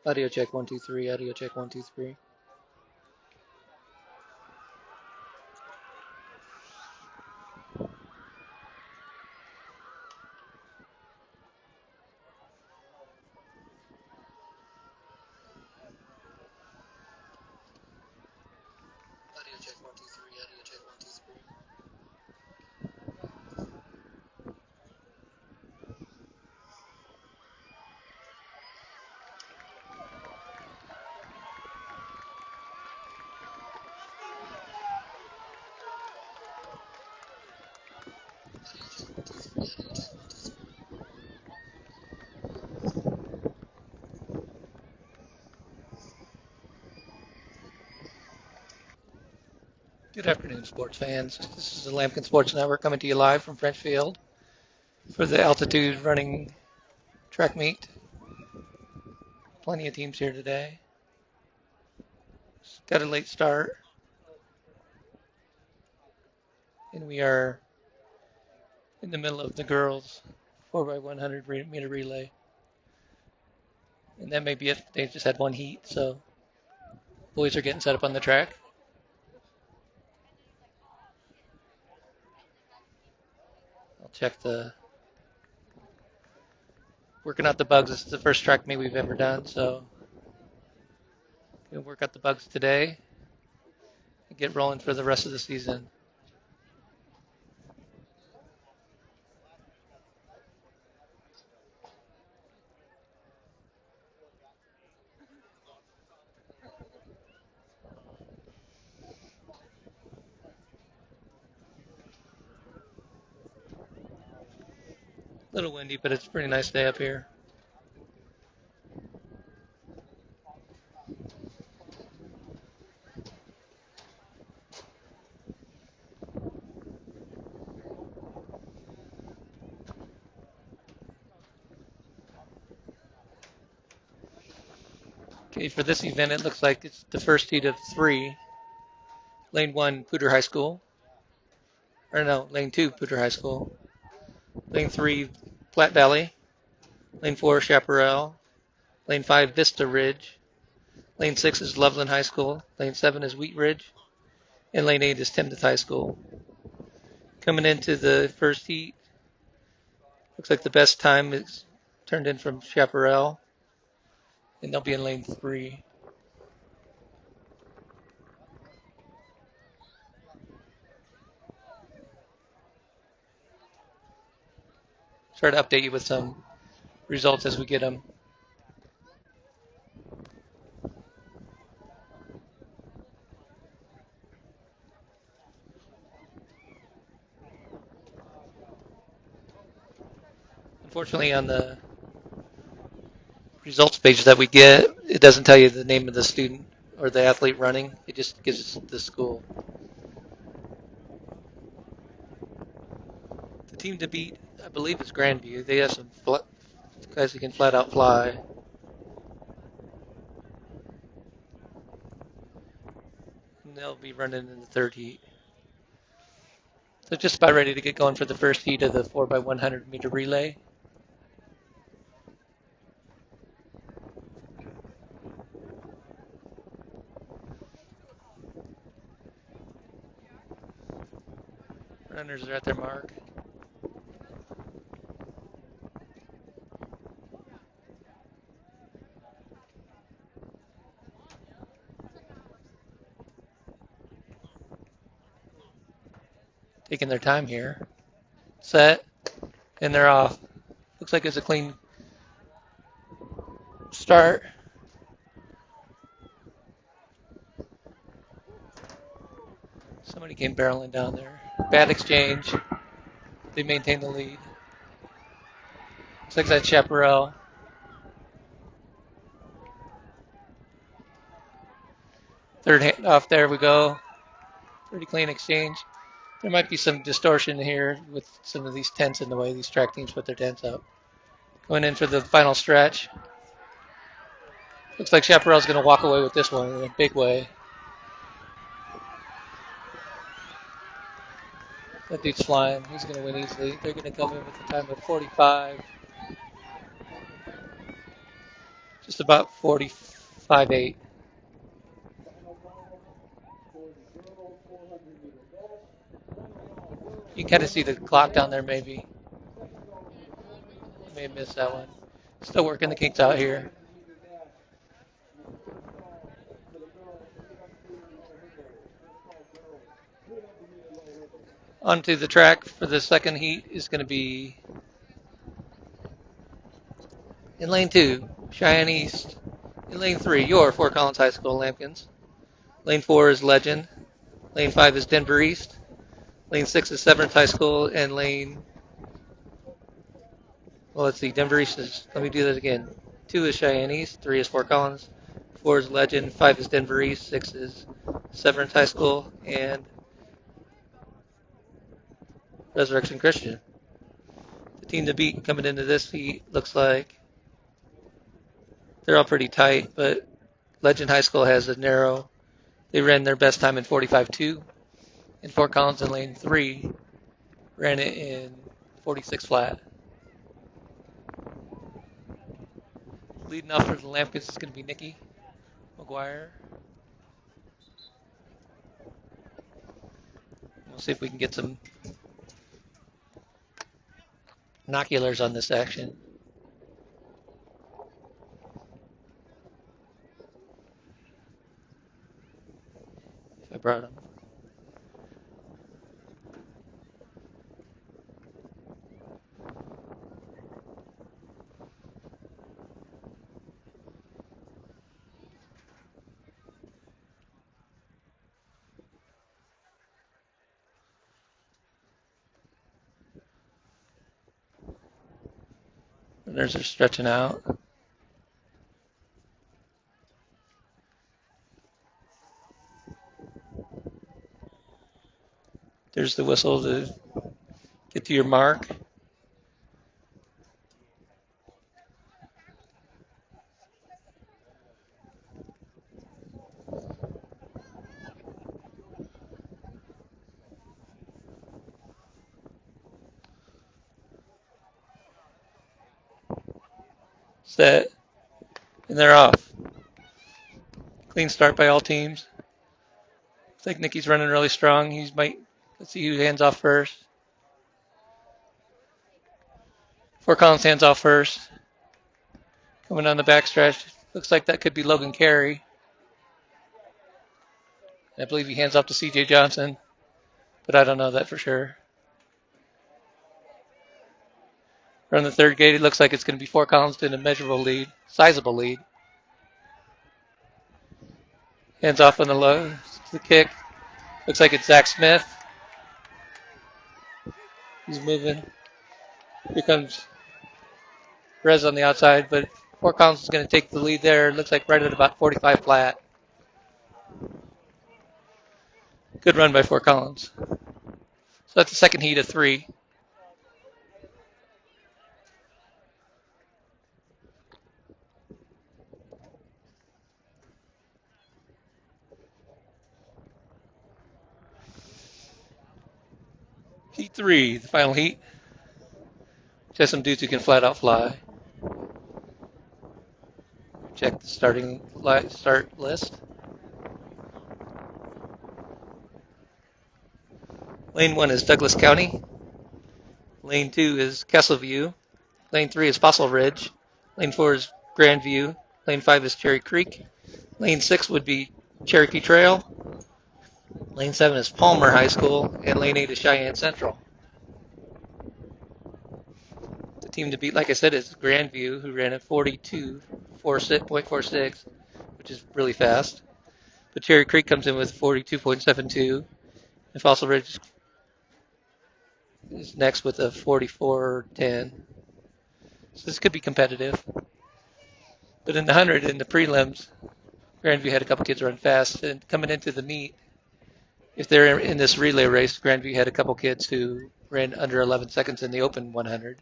Audio check 1 2 3. Audio check 1 2 3. Audio check 1 2 3. Audio check 1 2 3. Good afternoon, sports fans. This is the Lambkin Sports Network coming to you live from French Field for the altitude running track meet. Plenty of teams here today. Got a late start, and we are in the middle of the girls 4x100 meter relay. And that may be it. They just had one heat, so boys are getting set up on the track. I'll check working out the bugs. This is the first track meet we've ever done, so we'll work out the bugs today and get rolling for the rest of the season. A little windy, but it's a pretty nice day up here. Okay, for this event, it looks like it's the first heat of 3. Lane 1, Pooter High School. Or no, Lane 2, Pooter High School. Lane 3, Platte Valley. Lane 4, Chaparral. Lane 5, Vista Ridge. Lane 6 is Loveland High School. Lane 7 is Wheat Ridge. And Lane 8 is Timnath High School. Coming into the first heat, looks like the best time is turned in from Chaparral. And they'll be in Lane 3. Try to update you with some results as we get them. Unfortunately, on the results page that we get, it doesn't tell you the name of the student or the athlete running. It just gives us the school. The team to beat, I believe, is Grandview. They have some guys who can flat out fly. And they'll be running in the third heat. So just about ready to get going for the first heat of the 4x100 meter relay. Runners are at their mark. Taking their time here. Set. And they're off. Looks like it's a clean start. Somebody came barreling down there. Bad exchange. They maintain the lead. Looks like that's Chaparral. Third hand off, there we go. Pretty clean exchange. There might be some distortion here with some of these tents in the way these track teams put their tents up. Going in for the final stretch. Looks like Chaparral's going to walk away with this one in a big way. That dude's flying. He's going to win easily. They're going to come in with a time of 45. Just about 45.8. You can kind of see the clock down there maybe. May have missed that one. Still working the kinks out here. Onto the track for the second heat is going to be in lane 2, Cheyenne East. In lane 3, your Fort Collins High School Lambkins. Lane 4 is Legend. Lane 5 is Denver East. Lane 6 is Severance High School. And well, let's see, Denver East is, let me do that again. 2 is Cheyenne East. 3 is Fort Collins. 4 is Legend. 5 is Denver East. 6 is Severance High School. And Resurrection Christian. The team to beat coming into this heat looks like they're all pretty tight, but Legend High School has a narrow. They ran their best time in 45.2. And Fort Collins in lane 3 ran it in 46 flat. Leading off for the Lambkins is going to be Nikki McGuire. We'll see if we can get some binoculars on this action. If I brought them. And there's her stretching out. There's the whistle to get to your mark. Set. And they're off. Clean start by all teams. Looks like Nikki's running really strong. Let's see who hands off first. Fort Collins hands off first. Coming on the backstretch. Looks like that could be Logan Carey. I believe he hands off to CJ Johnson, but I don't know that for sure. From the third gate, it looks like it's going to be Fort Collins in a measurable lead, sizable lead. Hands off on the low, the kick. Looks like it's Zach Smith. He's moving. Here comes Rez on the outside, but Fort Collins is going to take the lead there. Looks like right at about 45 flat. Good run by Fort Collins. So that's the second heat of 3. Heat 3, the final heat. Just some dudes who can flat out fly. Check the start list. Lane 1 is Douglas County. Lane 2 is Castleview. Lane 3 is Fossil Ridge. Lane 4 is Grandview. Lane 5 is Cherry Creek. Lane 6 would be Cherokee Trail. Lane 7 is Palmer High School. And Lane 8 is Cheyenne Central. The team to beat, like I said, is Grandview, who ran at 42.46, which is really fast. But Cherry Creek comes in with 42.72. And Fossil Ridge is next with a 44.10. So this could be competitive. But in the 100, in the prelims, Grandview had a couple kids run fast. And coming into the meet, if they're in this relay race, Grandview had a couple kids who ran under 11 seconds in the open 100.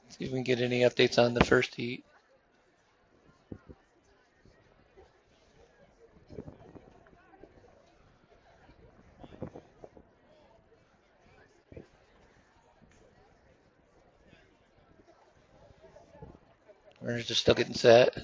See if we can get any updates on the first heat. Runners are still getting set.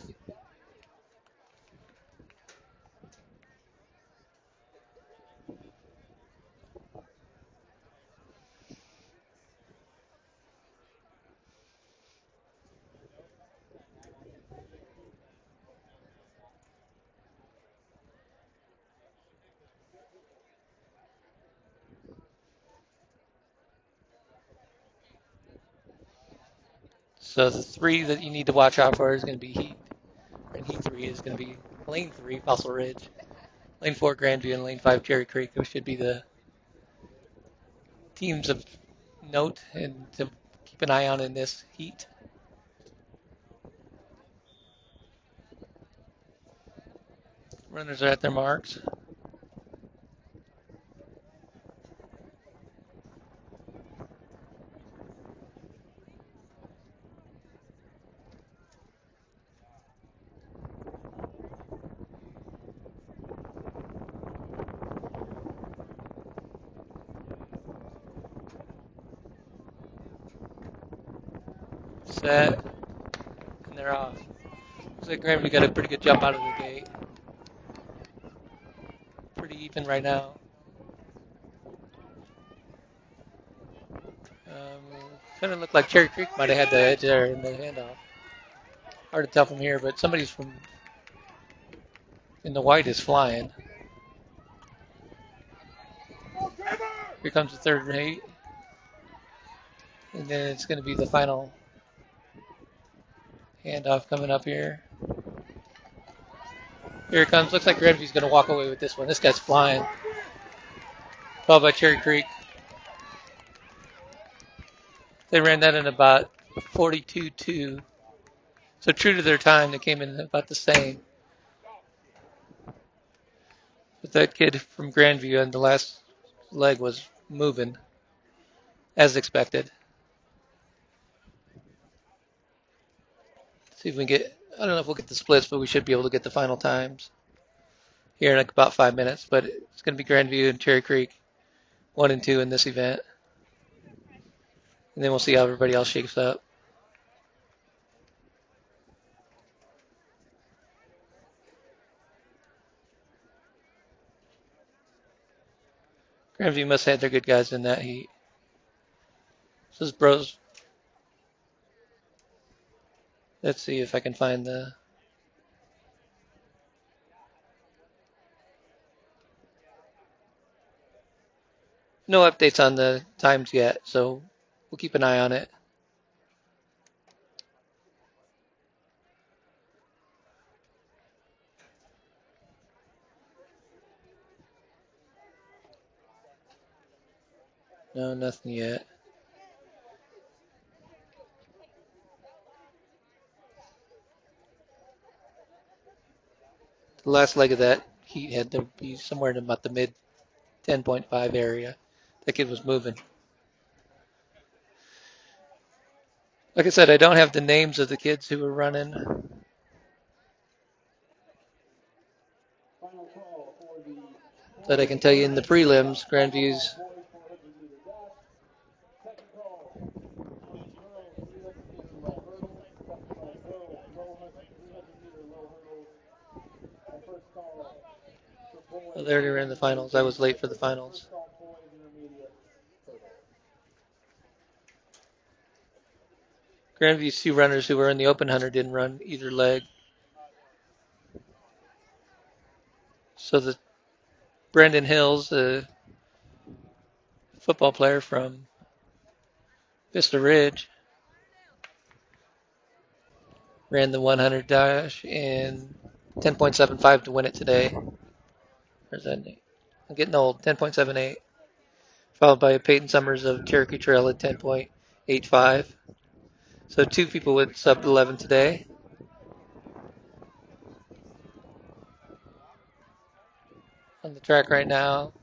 So the three that you need to watch out for is going to be Heat. And Heat 3 is going to be Lane 3, Fossil Ridge. Lane 4, Grandview, and Lane 5, Cherry Creek. Those should be the teams of note and to keep an eye on in this heat. Runners are at their marks. Set. And they're off. Looks like Grandview got a pretty good jump out of the gate. Pretty even right now. Kind of looked like Cherry Creek might have had the edge there in the handoff. Hard to tell from here, but somebody's from in the white is flying. Here comes the third heat. And then it's going to be the final handoff coming up here. Here it comes. Looks like Grandview's going to walk away with this one. This guy's flying. Followed by Cherry Creek. They ran that in about 42.2. So true to their time, they came in about the same. But that kid from Grandview on the last leg was moving as expected. See if we can get, I don't know if we'll get the splits, but we should be able to get the final times here in like about 5 minutes. But it's going to be Grandview and Cherry Creek 1 and 2 in this event. And then we'll see how everybody else shakes up. Grandview must have had their good guys in that heat. This is Bros. Let's see if I can find the. No updates on the times yet, so we'll keep an eye on it. No, nothing yet. The last leg of that heat had to be somewhere in about the mid 10.5 area. That kid was moving. Like I said, I don't have the names of the kids who were running. But I can tell you in the prelims, Grandview's well, they already ran the finals. I was late for the finals. Grandview's two runners who were in the Open 100 didn't run either leg. So the Brendan Hills, a football player from Vista Ridge, ran the 100 dash in 10.75 to win it today. Where's that? I'm getting old. 10.78. Followed by Peyton Summers of Cherokee Trail at 10.85. So two people with sub 11 today. On the track right now.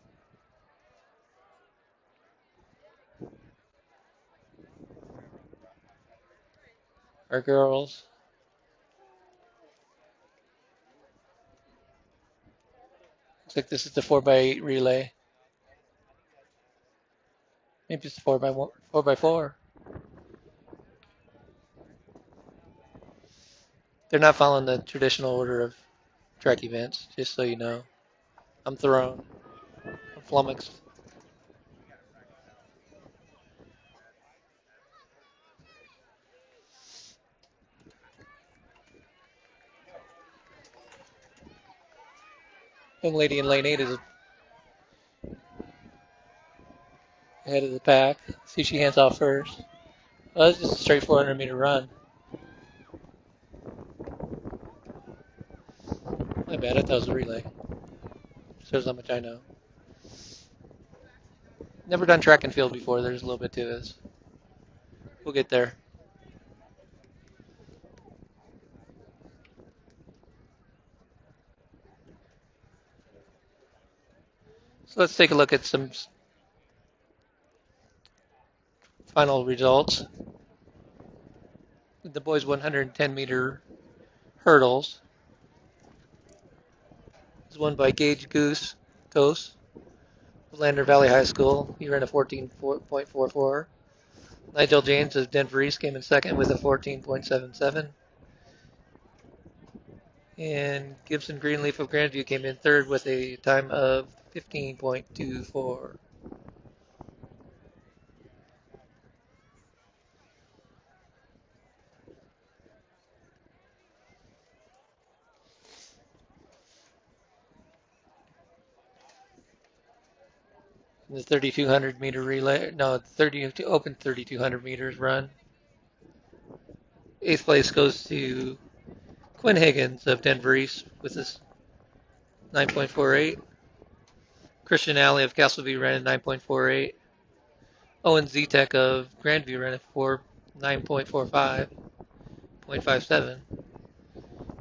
Our girls. Looks like this is the 4x8 relay. Maybe it's 4x4. They're not following the traditional order of track events, just so you know. I'm thrown. I'm flummoxed. Young lady in lane 8 is ahead of the pack. See, she hands off first. Well, that's just a straight 400-meter run. My bad, I thought it was a relay. Shows how much I know. Never done track and field before. There's a little bit to this. We'll get there. So let's take a look at some final results. The boys 110-meter hurdles is won by Gage Ghost of Lander Valley High School. He ran a 14.44. Nigel James of Denver East came in second with a 14.77. And Gibson Greenleaf of Grandview came in third with a time of 15.24. The 3,200 meter relay, no, 30 open 3,200 meters run. Eighth place goes to Quinn Higgins of Denver East with his 9.48. Christian Alley of Castleview ran a 9.48. Owen Zetek of Grandview ran a 9.45, 0.57.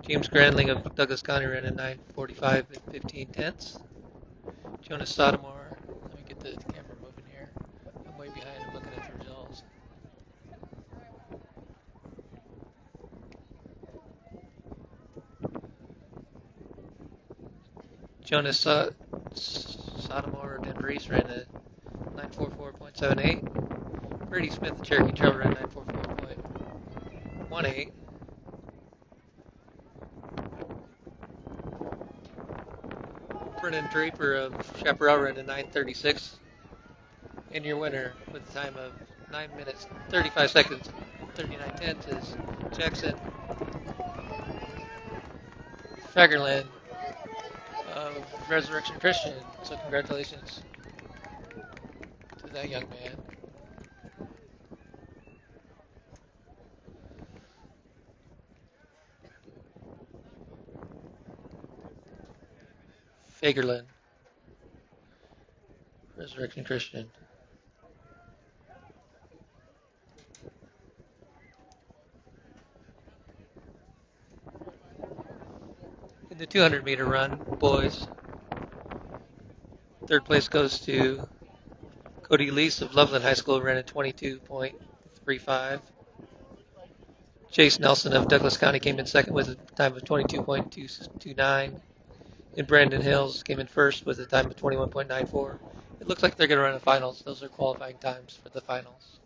James Grandling of Douglas County ran a 9.45 and 15 tenths. Jonas Sotomore, let me get the camera moving here. I'm way behind, I'm looking at the results. Jonas Sotomore of Denver East ran a 944.78. Brady Smith of Cherokee Trail ran 944.18. Brennan Draper of Chaparral ran a 936. And your winner with a time of 9 minutes, 35 seconds, 39 tenths is Jackson Fagerland of Resurrection Christian. So congratulations to that young man. Fagerland, Resurrection Christian. In the 200 meter run, boys, third place goes to Cody Lease of Loveland High School, ran a 22.35. Chase Nelson of Douglas County came in second with a time of 22.229. And Brandon Hills came in first with a time of 21.94. It looks like they're going to run a finals. Those are qualifying times for the finals.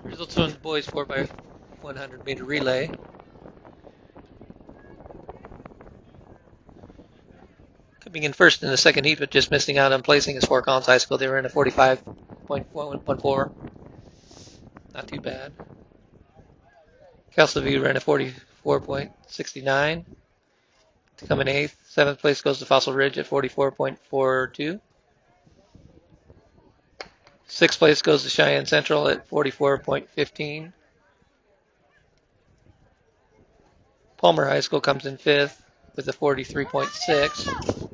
Results on the boys 4x100 meter relay. Coming in first in the second heat, but just missing out on placing is Fort Collins High School. They were in a 45.14. Not too bad. Castleview ran a 44.69 to come in eighth. Seventh place goes to Fossil Ridge at 44.42. Sixth place goes to Cheyenne Central at 44.15. Palmer High School comes in fifth with a 43.6.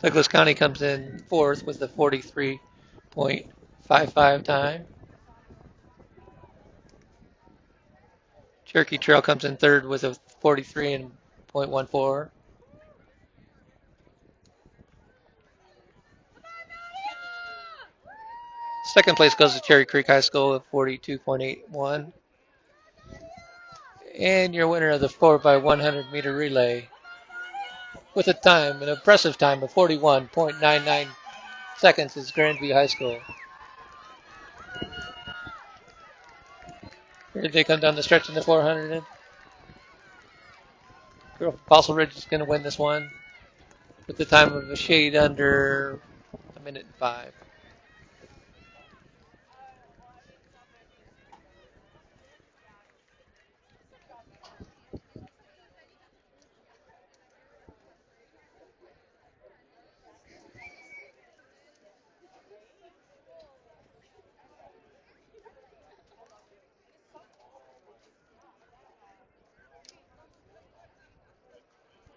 Douglas County comes in fourth with a 43.55 time. Cherokee Trail comes in third with a 43.14. Second place goes to Cherry Creek High School at 42.81. And your winner of the 4x100 meter relay with an impressive time of 41.99 seconds is Grandview High School. Here they come down the stretch in the 400. Girl from Fossil Ridge is going to win this one with the time of a shade under a minute and 5.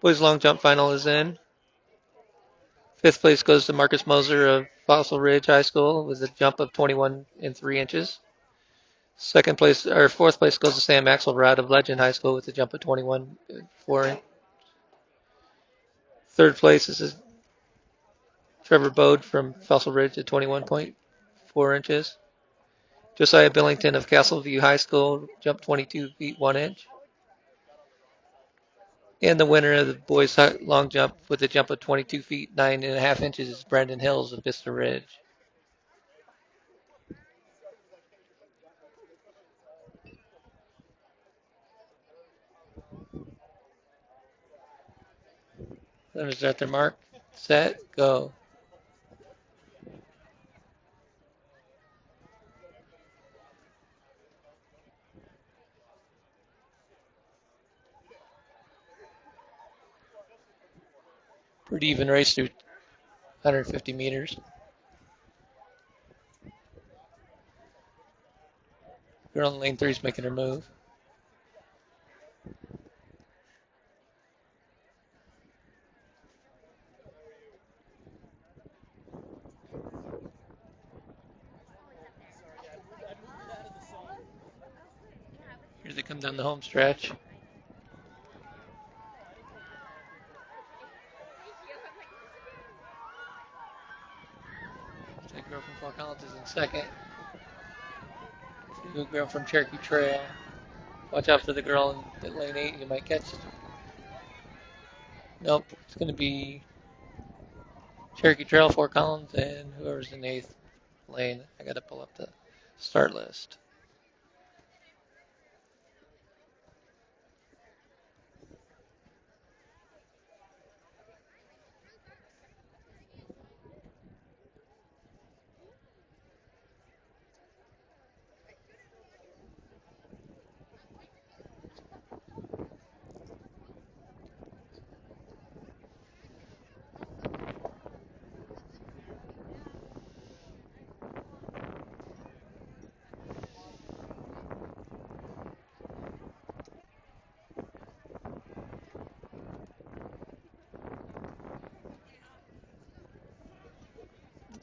Boys long jump final is in. Fifth place goes to Marcus Moser of Fossil Ridge High School with a jump of 21 and 3 inches. Fourth place goes to Sam Axelrod of Legend High School with a jump of 21 and 4. Third place is Trevor Bode from Fossil Ridge at 21.4 inches. Josiah Billington of Castleview High School jumped 22 feet 1 inch. And the winner of the boys long jump with a jump of 22 feet 9.5 inches is Brandon Hills of Vista Ridge. Runners at their mark, set, go. Pretty even race through 150 meters. Girl in lane 3 is making her move. Here they come down the home stretch. That girl from Fort Collins is in second. The girl from Cherokee Trail. Watch out for the girl in lane 8. You might catch. Nope, it's going to be Cherokee Trail, Fort Collins, and whoever's in 8th lane. I got to pull up the start list.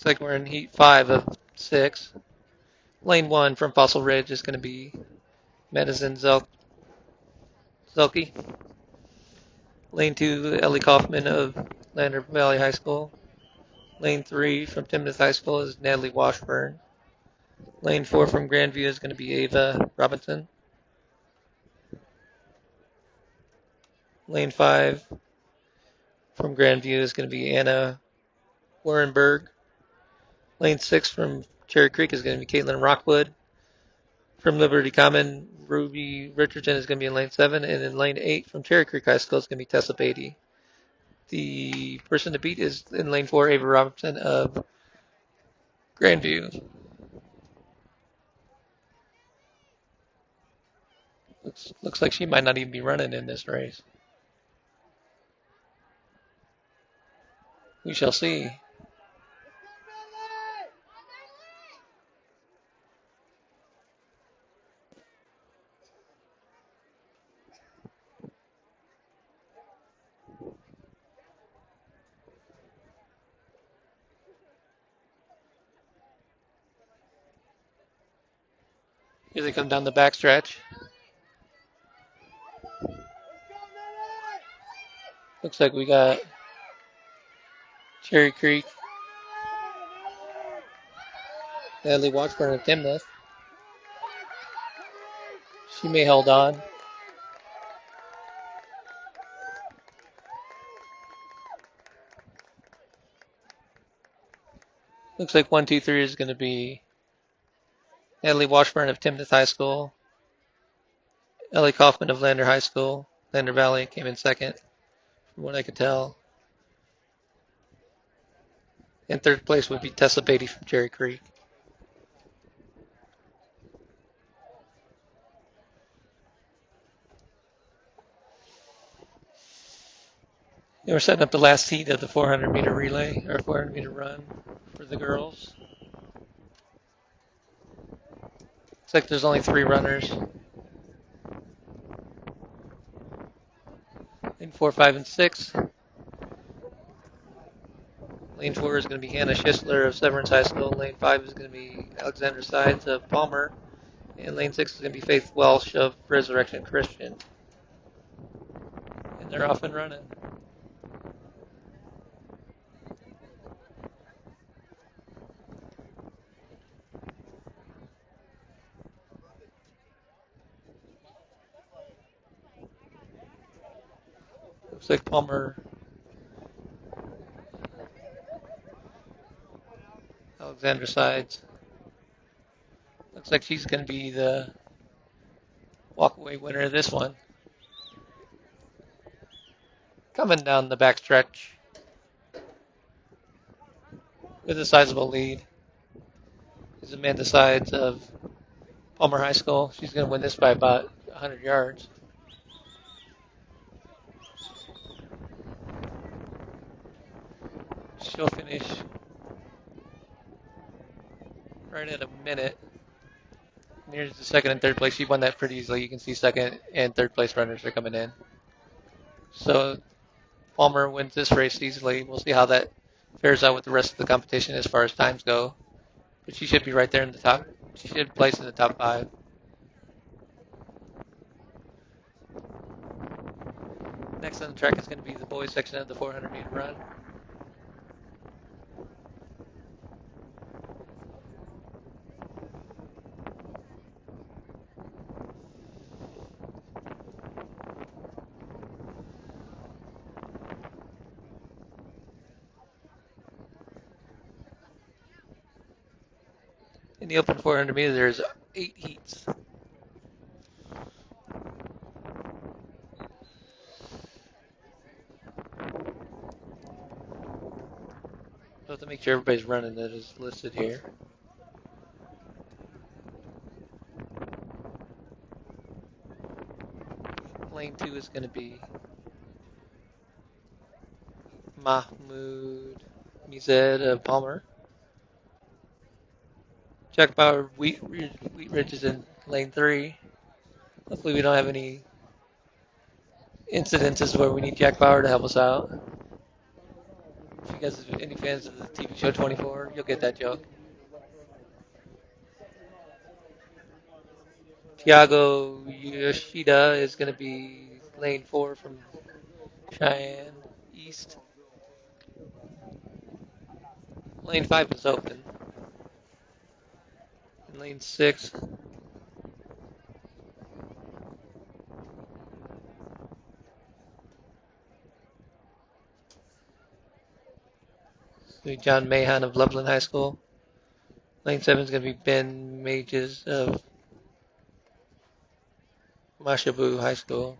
Looks like we're in heat 5 of 6. Lane 1 from Fossil Ridge is going to be Madison Zelke. Lane 2, Ellie Kaufman of Lander Valley High School. Lane 3 from Timnath High School is Natalie Washburn. Lane 4 from Grandview is going to be Ava Robinson. Lane 5 from Grandview is going to be Anna Warrenberg. Lane 6 from Cherry Creek is going to be Caitlin Rockwood. From Liberty Common, Ruby Richardson is going to be in lane 7. And in lane 8 from Cherry Creek High School is going to be Tessa Beatty. The person to beat is in lane 4, Ava Robinson of Grandview. Looks like she might not even be running in this race. We shall see. Here they come down the backstretch. Looks like we got Cherry Creek, Natalie Watchburn, and Timnath. She may hold on. Looks like 1, 2, 3 is going to be Natalie Washburn of Timnath High School, Ellie Kaufman of Lander High School. Lander Valley came in second, from what I could tell. And third place would be Tessa Beatty from Cherry Creek. And we're setting up the last heat of the 400-meter relay, or 400-meter run for the girls. Looks like there's only 3 runners. Lane 4, 5, and 6. Lane 4 is going to be Hannah Schisler of Severance High School. Lane 5 is going to be Alexandra Sides of Palmer. And lane 6 is going to be Faith Welsh of Resurrection Christian. And they're off and running. Looks like Palmer, Alexandra Sides. Looks like she's going to be the walkaway winner of this one. Coming down the backstretch with a sizable lead is Amanda Sides of Palmer High School. She's going to win this by about 100 yards. She'll finish right at a minute. And here's the second and third place. She won that pretty easily. You can see second and third place runners are coming in. So Palmer wins this race easily. We'll see how that fares out with the rest of the competition as far as times go. But she should be right there in the top. She should place in the top 5. Next on the track is going to be the boys section of the 400-meter run. In the open 400 meters, there's 8 heats. So to make sure everybody's running that is listed here. Lane 2 is going to be Mahmoud Mized of Palmer. Jack Bauer Wheat Ridge is in lane 3. Hopefully we don't have any incidences where we need Jack Bauer to help us out. If you guys are any fans of the TV show 24, you'll get that joke. Tiago Yoshida is going to be lane 4 from Cheyenne East. Lane 5 is open. In lane 6, John Mahan of Loveland High School. Lane 7 is going to be Ben Mages of Mashabu High School.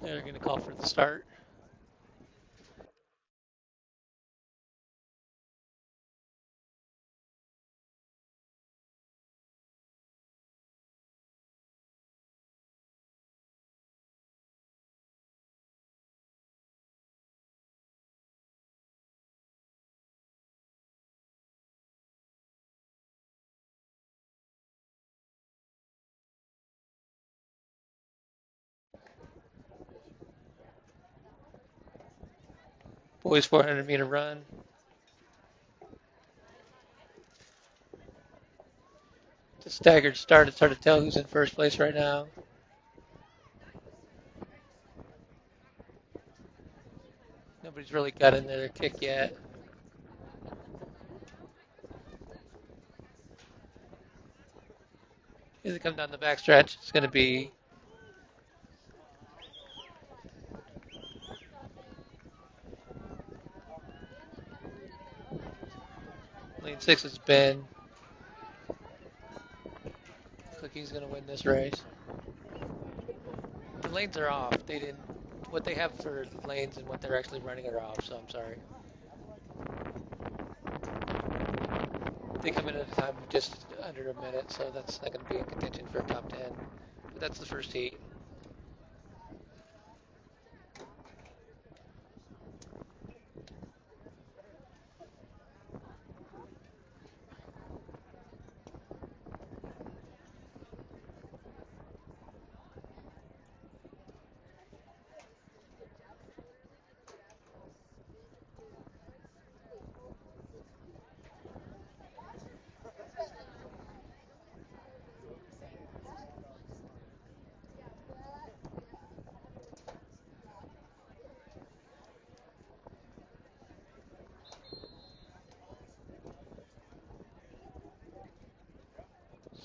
They're going to call for the start. Boys 400-meter run. The staggered start. It's hard to tell who's in first place right now. Nobody's really got in their kick yet. As it comes down the backstretch, it's going to be lane 6 is Ben. Looks like he's going to win this race. The lanes are off. They didn't. What they have for lanes and what they're actually running are off. So I'm sorry. They come in at a time of just under a minute, so that's not going to be in contention for a top 10. But that's the first heat.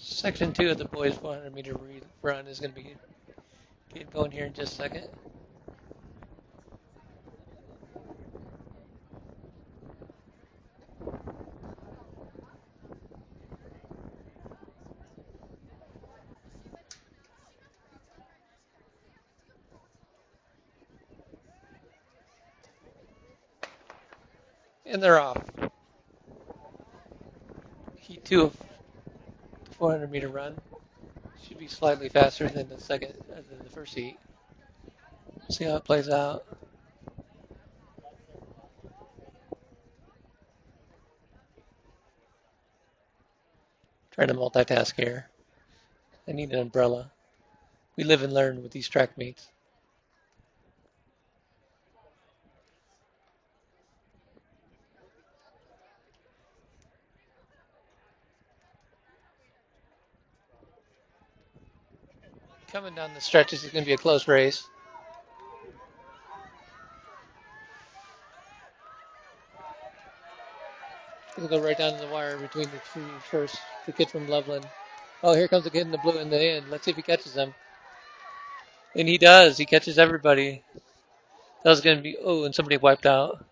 Section 2 of the boys 400-meter run is going to be getting going here in just a second. And they're off. Heat 2 of the 400-meter run should be slightly faster than the first heat. See how it plays out. Trying to multitask here. I need an umbrella. We live and learn with these track meets. Coming down the stretches is going to be a close race. It'll go right down to the wire between the two first. The kid from Loveland. Oh, here comes the kid in the blue in the end. Let's see if he catches them. And he does. He catches everybody. That was going to be, oh, and somebody wiped out.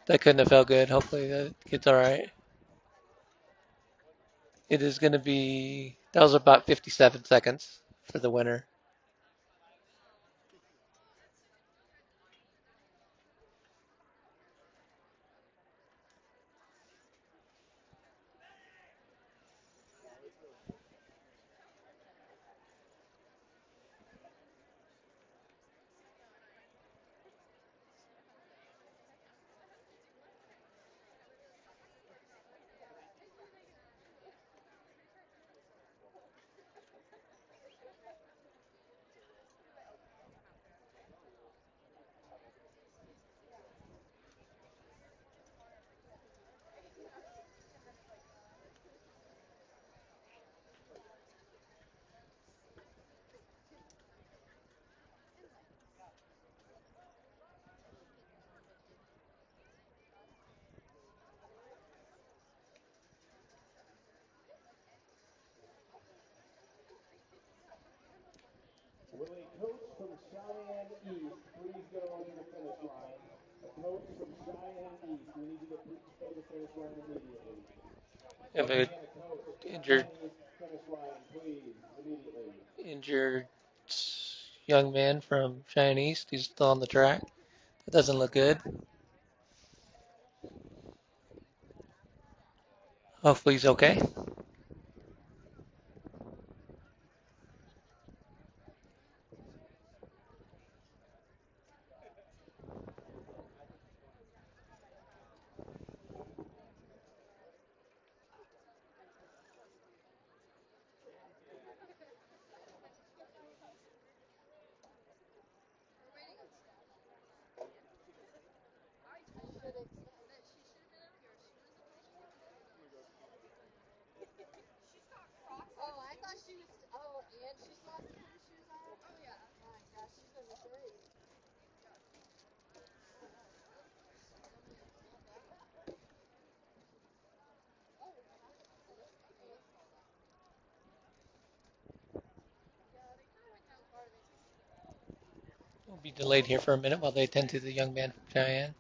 That couldn't have felt good. Hopefully that kid's all right. It is going to be, that was about 57 seconds for the winner. Will a coach from Cheyenne East please go to the finish line? A coach from Cheyenne East, we need you to please go to the finish line immediately. If And it a coach, injured, Cheyenne East finish line, please, immediately. injured young man from Cheyenne East. He's still on the track. That doesn't look good. Hopefully he's okay. We'll be delayed here for a minute while they attend to the young man from Cheyenne.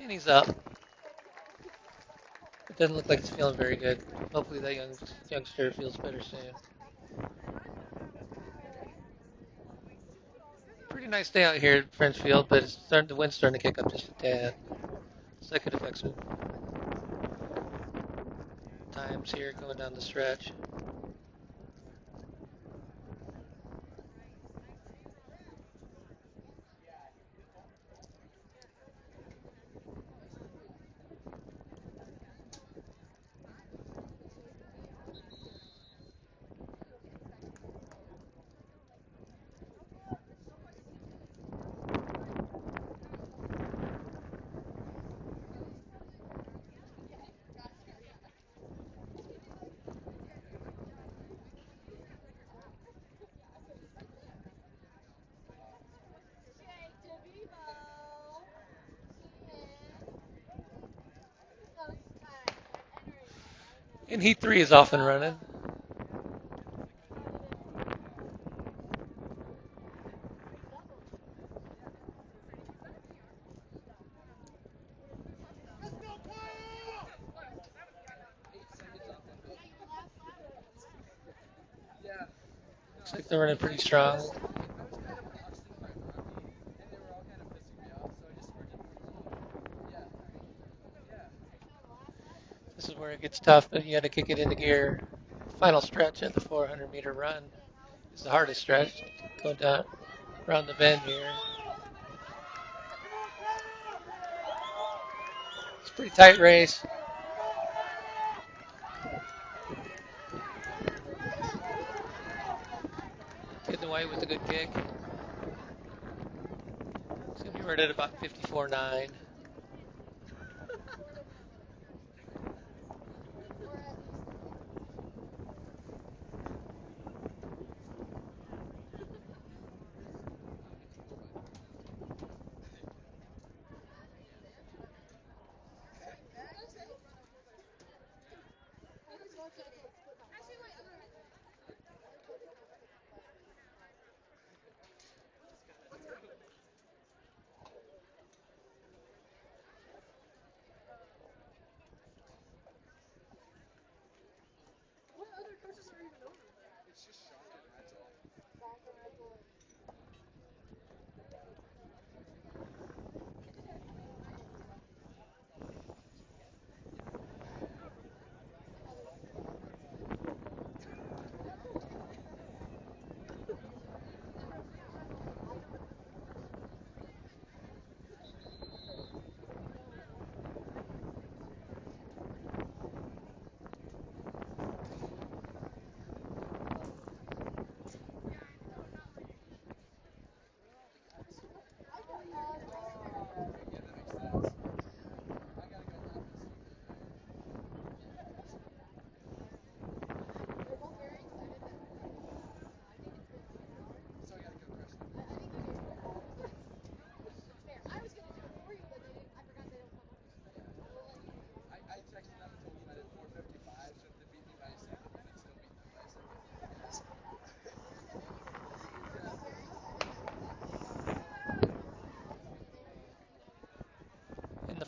And he's up. It doesn't look like he's feeling very good. Hopefully that youngster feels better soon. Pretty nice day out here at Frenchfield, but the wind's starting to kick up just a tad. So that could affect some times here going down the stretch. And Heat 3 is off and running. Looks like they're running pretty strong. This is where it gets tough, but you got to kick it into gear. Final stretch at the 400-meter run is the hardest stretch. Going down around the bend here. It's a pretty tight race. Getting away with a good kick. It's going to be right at about 54.9.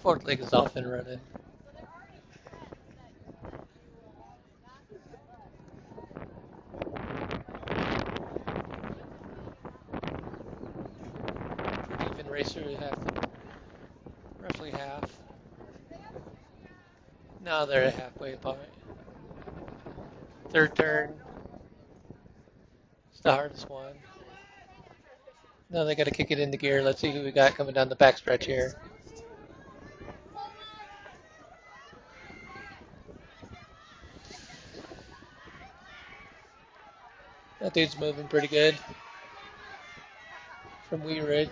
Fourth leg is off and running. Even racer, roughly half. Now they're at halfway point. Third turn. It's the hardest one. Now they got to kick it into gear. Let's see who we got coming down the backstretch here. That dude's moving pretty good from Wee Ridge.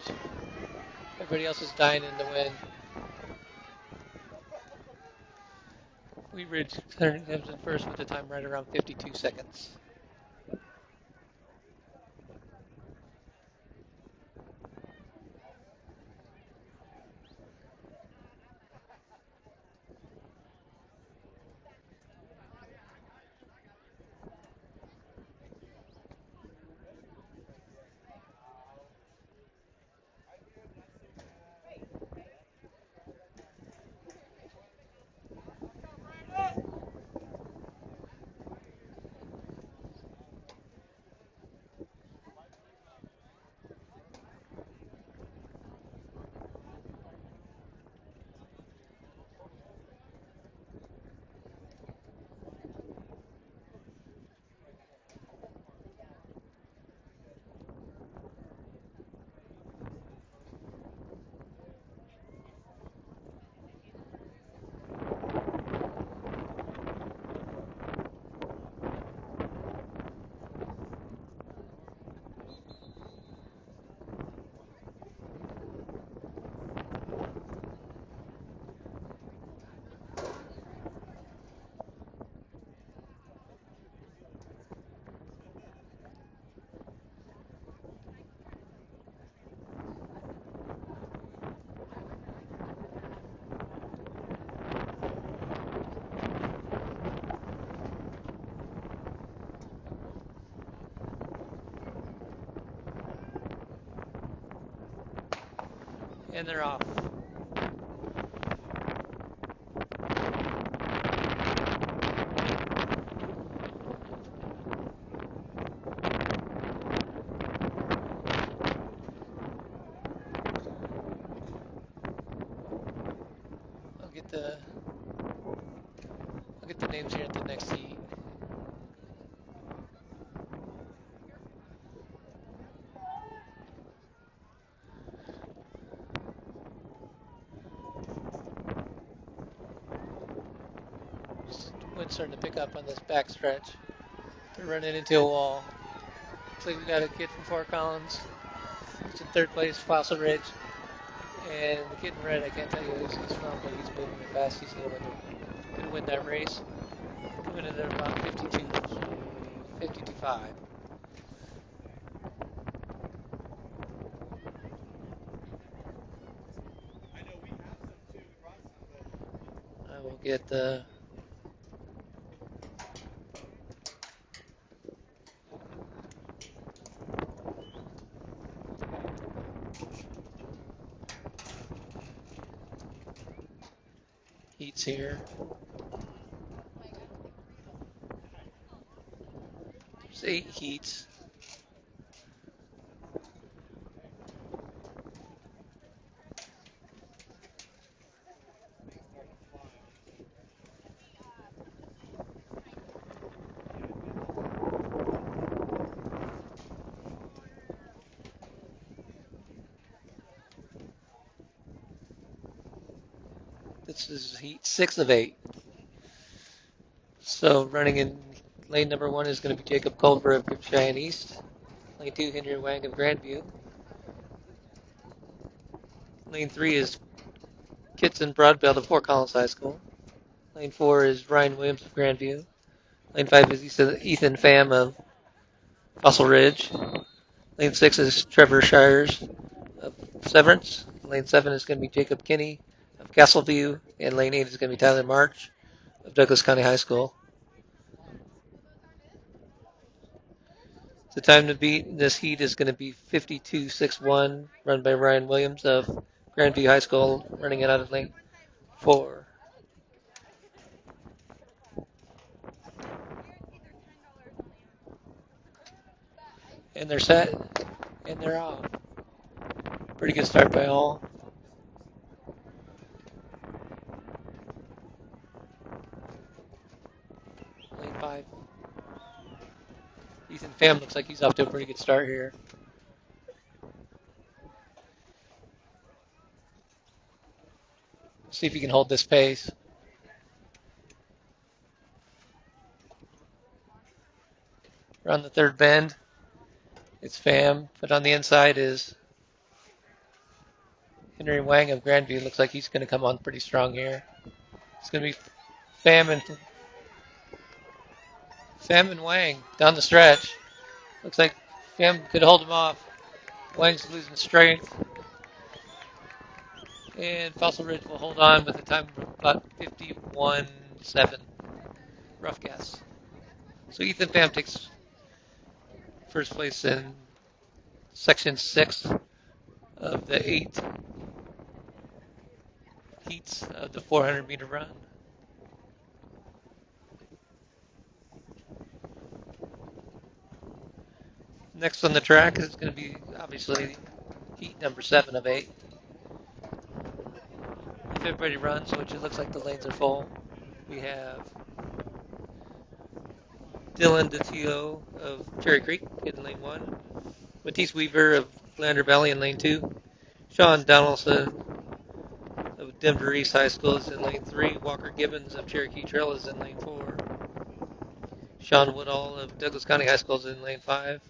Everybody else is dying in the wind. Wee Ridge comes in first with the time right around 52 seconds. And they're off. I'll get the names here at the next heat. Wind's starting to pick up on this back stretch. They're running into a wall. Looks like we got a kid from Fort Collins. He's in third place, Fossil Ridge. And the kid in red, I can't tell you who he's from, but he's moving it fast. He's gonna win that race. Coming in at about 52.5. I will get the heats here. There's 8 heats. This is heat 6 of 8. So running in lane number 1 is going to be Jacob Culver of Cheyenne East. Lane 2, Henry Wang of Grandview. Lane 3 is Kitson Broadbelt of Fort Collins High School. Lane 4 is Ryan Williams of Grandview. Lane 5 is Ethan Pham of Fossil Ridge. Lane 6 is Trevor Shires of Severance. Lane 7 is going to be Jacob Kinney of Castleview. And lane 8 is going to be Tyler March of Douglas County High School. The time to beat in this heat is going to be 52.61, run by Ryan Williams of Grandview High School, running it out of lane 4. And they're set. And they're off. Pretty good start by all. Lane 5. Ethan Pham looks like he's off to a pretty good start here. See if he can hold this pace. Around the third bend, it's Pham, but on the inside is Henry Wang of Grandview. Looks like he's going to come on pretty strong here. It's going to be Pham and Wang down the stretch. Looks like Pham could hold him off. Wang's losing strength. And Fossil Ridge will hold on with a time of about 51.7. Rough guess. So Ethan Pham takes first place in section 6 of the 8 heats of the 400-meter run. Next on the track is going to be obviously heat number 7 of 8. If everybody runs, which it looks like the lanes are full, we have Dylan DeTio of Cherry Creek in lane 1, Matisse Weaver of Lander Valley in lane 2, Sean Donaldson of Denver East High School is in lane 3, Walker Gibbons of Cherokee Trail is in lane 4, Sean Woodall of Douglas County High School is in lane 5,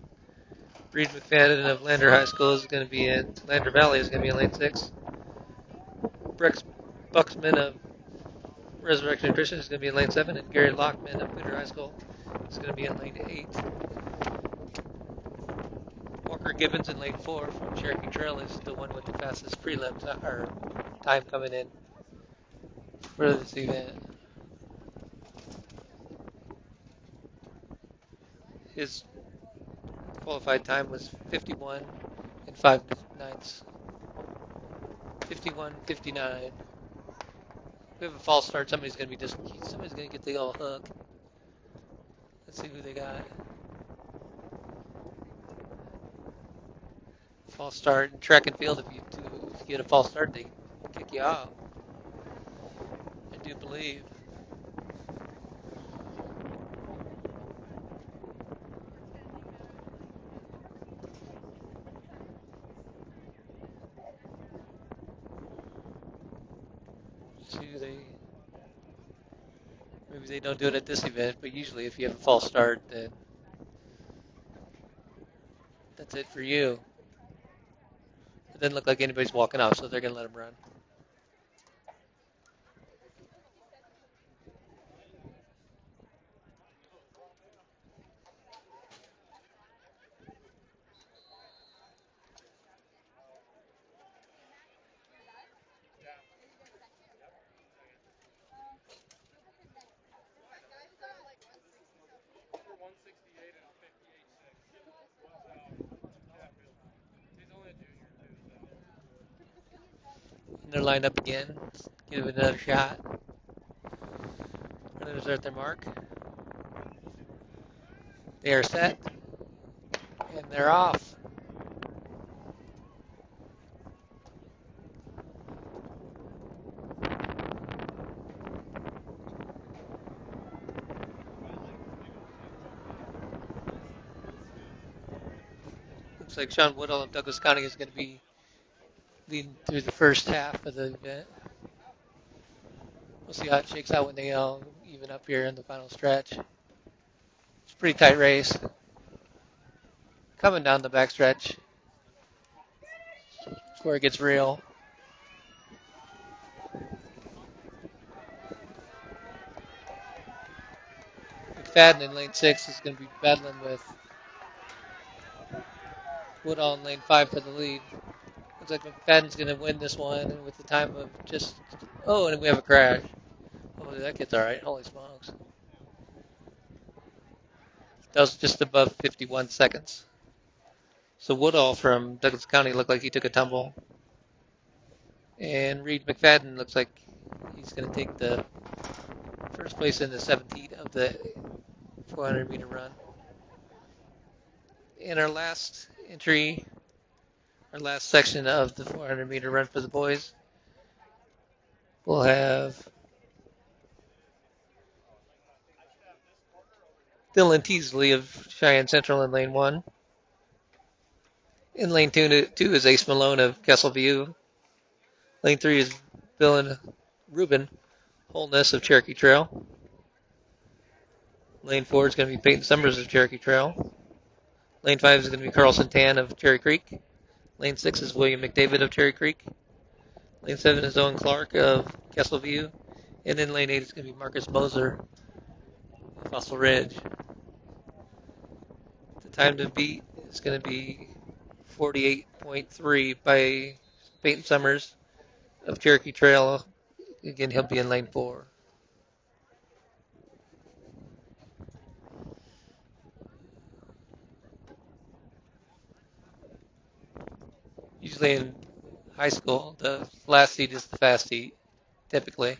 Reed McFadden of Lander High School is going to be in Lander Valley is going to be in lane 6, Brex Buxman of Resurrection Nutrition is going to be in lane 7, and Gary Lockman of Pooter High School is going to be in lane 8. Walker Gibbons in lane 4 from Cherokee Trail is the one with the fastest prelim time coming in for this event. His qualified time was 51 and 5/9. 51:59. We have a false start. Somebody's going to get the old hook. Let's see who they got. False start in track and field. If you get a false start, they kick you off. I do believe. Maybe they don't do it at this event, but usually if you have a false start, then that's it for you. It doesn't look like anybody's walking off, so they're going to let them run. And they're lined up again. Give it another shot. Runners are at their mark. They are set. And they're off. Looks like Sean Woodall of Douglas County is going to be leading through the first half of the event. We'll see how it shakes out when they all even up here in the final stretch. It's a pretty tight race. Coming down the backstretch. It's where it gets real. McFadden in lane 6 is going to be battling with Woodall in lane 5 for the lead. Looks like McFadden's going to win this one with the time of just... Oh, and we have a crash. Oh, that kid's all right. Holy smokes. That was just above 51 seconds. So Woodall from Douglas County looked like he took a tumble. And Reed McFadden looks like He's going to take the first place in the 7th heat of the 400-meter run. In our last entry, our last section of the 400-meter run for the boys, we'll have Dylan Teasley of Cheyenne Central in lane 1. In lane 2 is Ace Malone of Castleview. Lane 3 is Bill and Ruben Holness of Cherokee Trail. Lane 4 is going to be Peyton Summers of Cherokee Trail. Lane 5 is going to be Carlson Tan of Cherry Creek. Lane 6 is William McDavid of Cherry Creek. Lane 7 is Owen Clark of Castleview. And in lane 8 is going to be Marcus Moser of Fossil Ridge. The time to beat is going to be 48.3 by Peyton Summers of Cherokee Trail. Again, he'll be in lane 4. Usually in high school, the last heat is the fast heat, typically.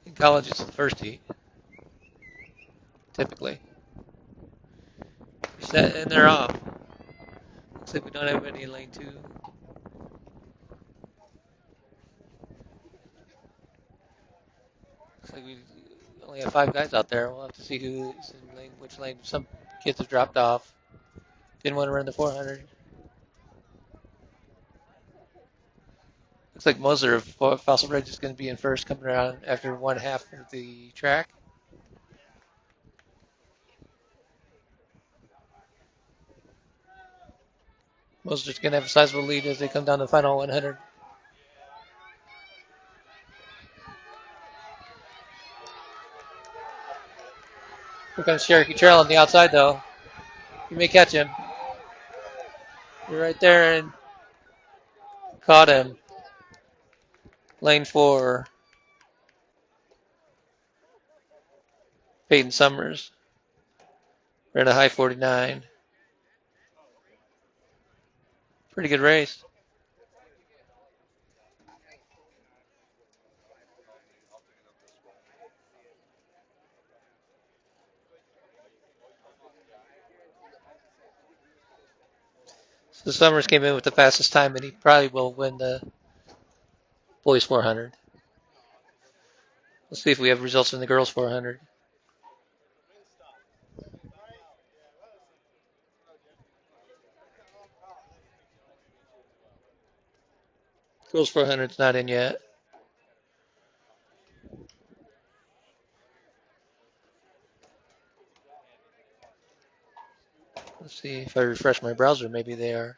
In college, it's the first heat, typically. You're set and they're off. Looks like we don't have any in lane 2. Looks like we only have 5 guys out there. We'll have to see who is in lane, which lane. Some kids have dropped off. Didn't want to run the 400. Looks like Moser of Fossil Ridge is going to be in first, coming around after one half of the track. Moser's going to have a sizable lead as they come down the final 100. Here comes Cherokee Trail on the outside, though. You may catch him. You're right there and caught him. Lane 4, Peyton Summers. Ran a high 49. Pretty good race. So Summers came in with the fastest time, and he probably will win the boys 400. Let's see if we have results in the girls 400. Girls 400 is not in yet. Let's see if I refresh my browser, maybe they are.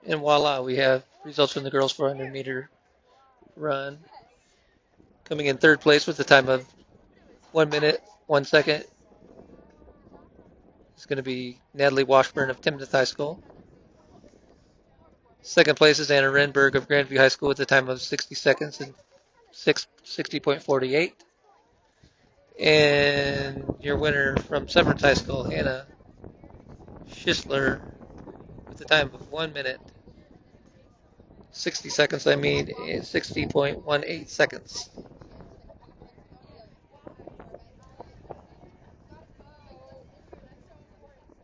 And voila, we have results from the girls 400 meter run. Coming in third place with a time of 1 minute, 1 second. It's going to be Natalie Washburn of Timnath High School. Second place is Anna Renberg of Grandview High School with a time of 60 seconds and 60.48. And your winner from Severance High School, Hannah Schisler, with a time of 1 minute, 60 seconds, and 60.18 seconds.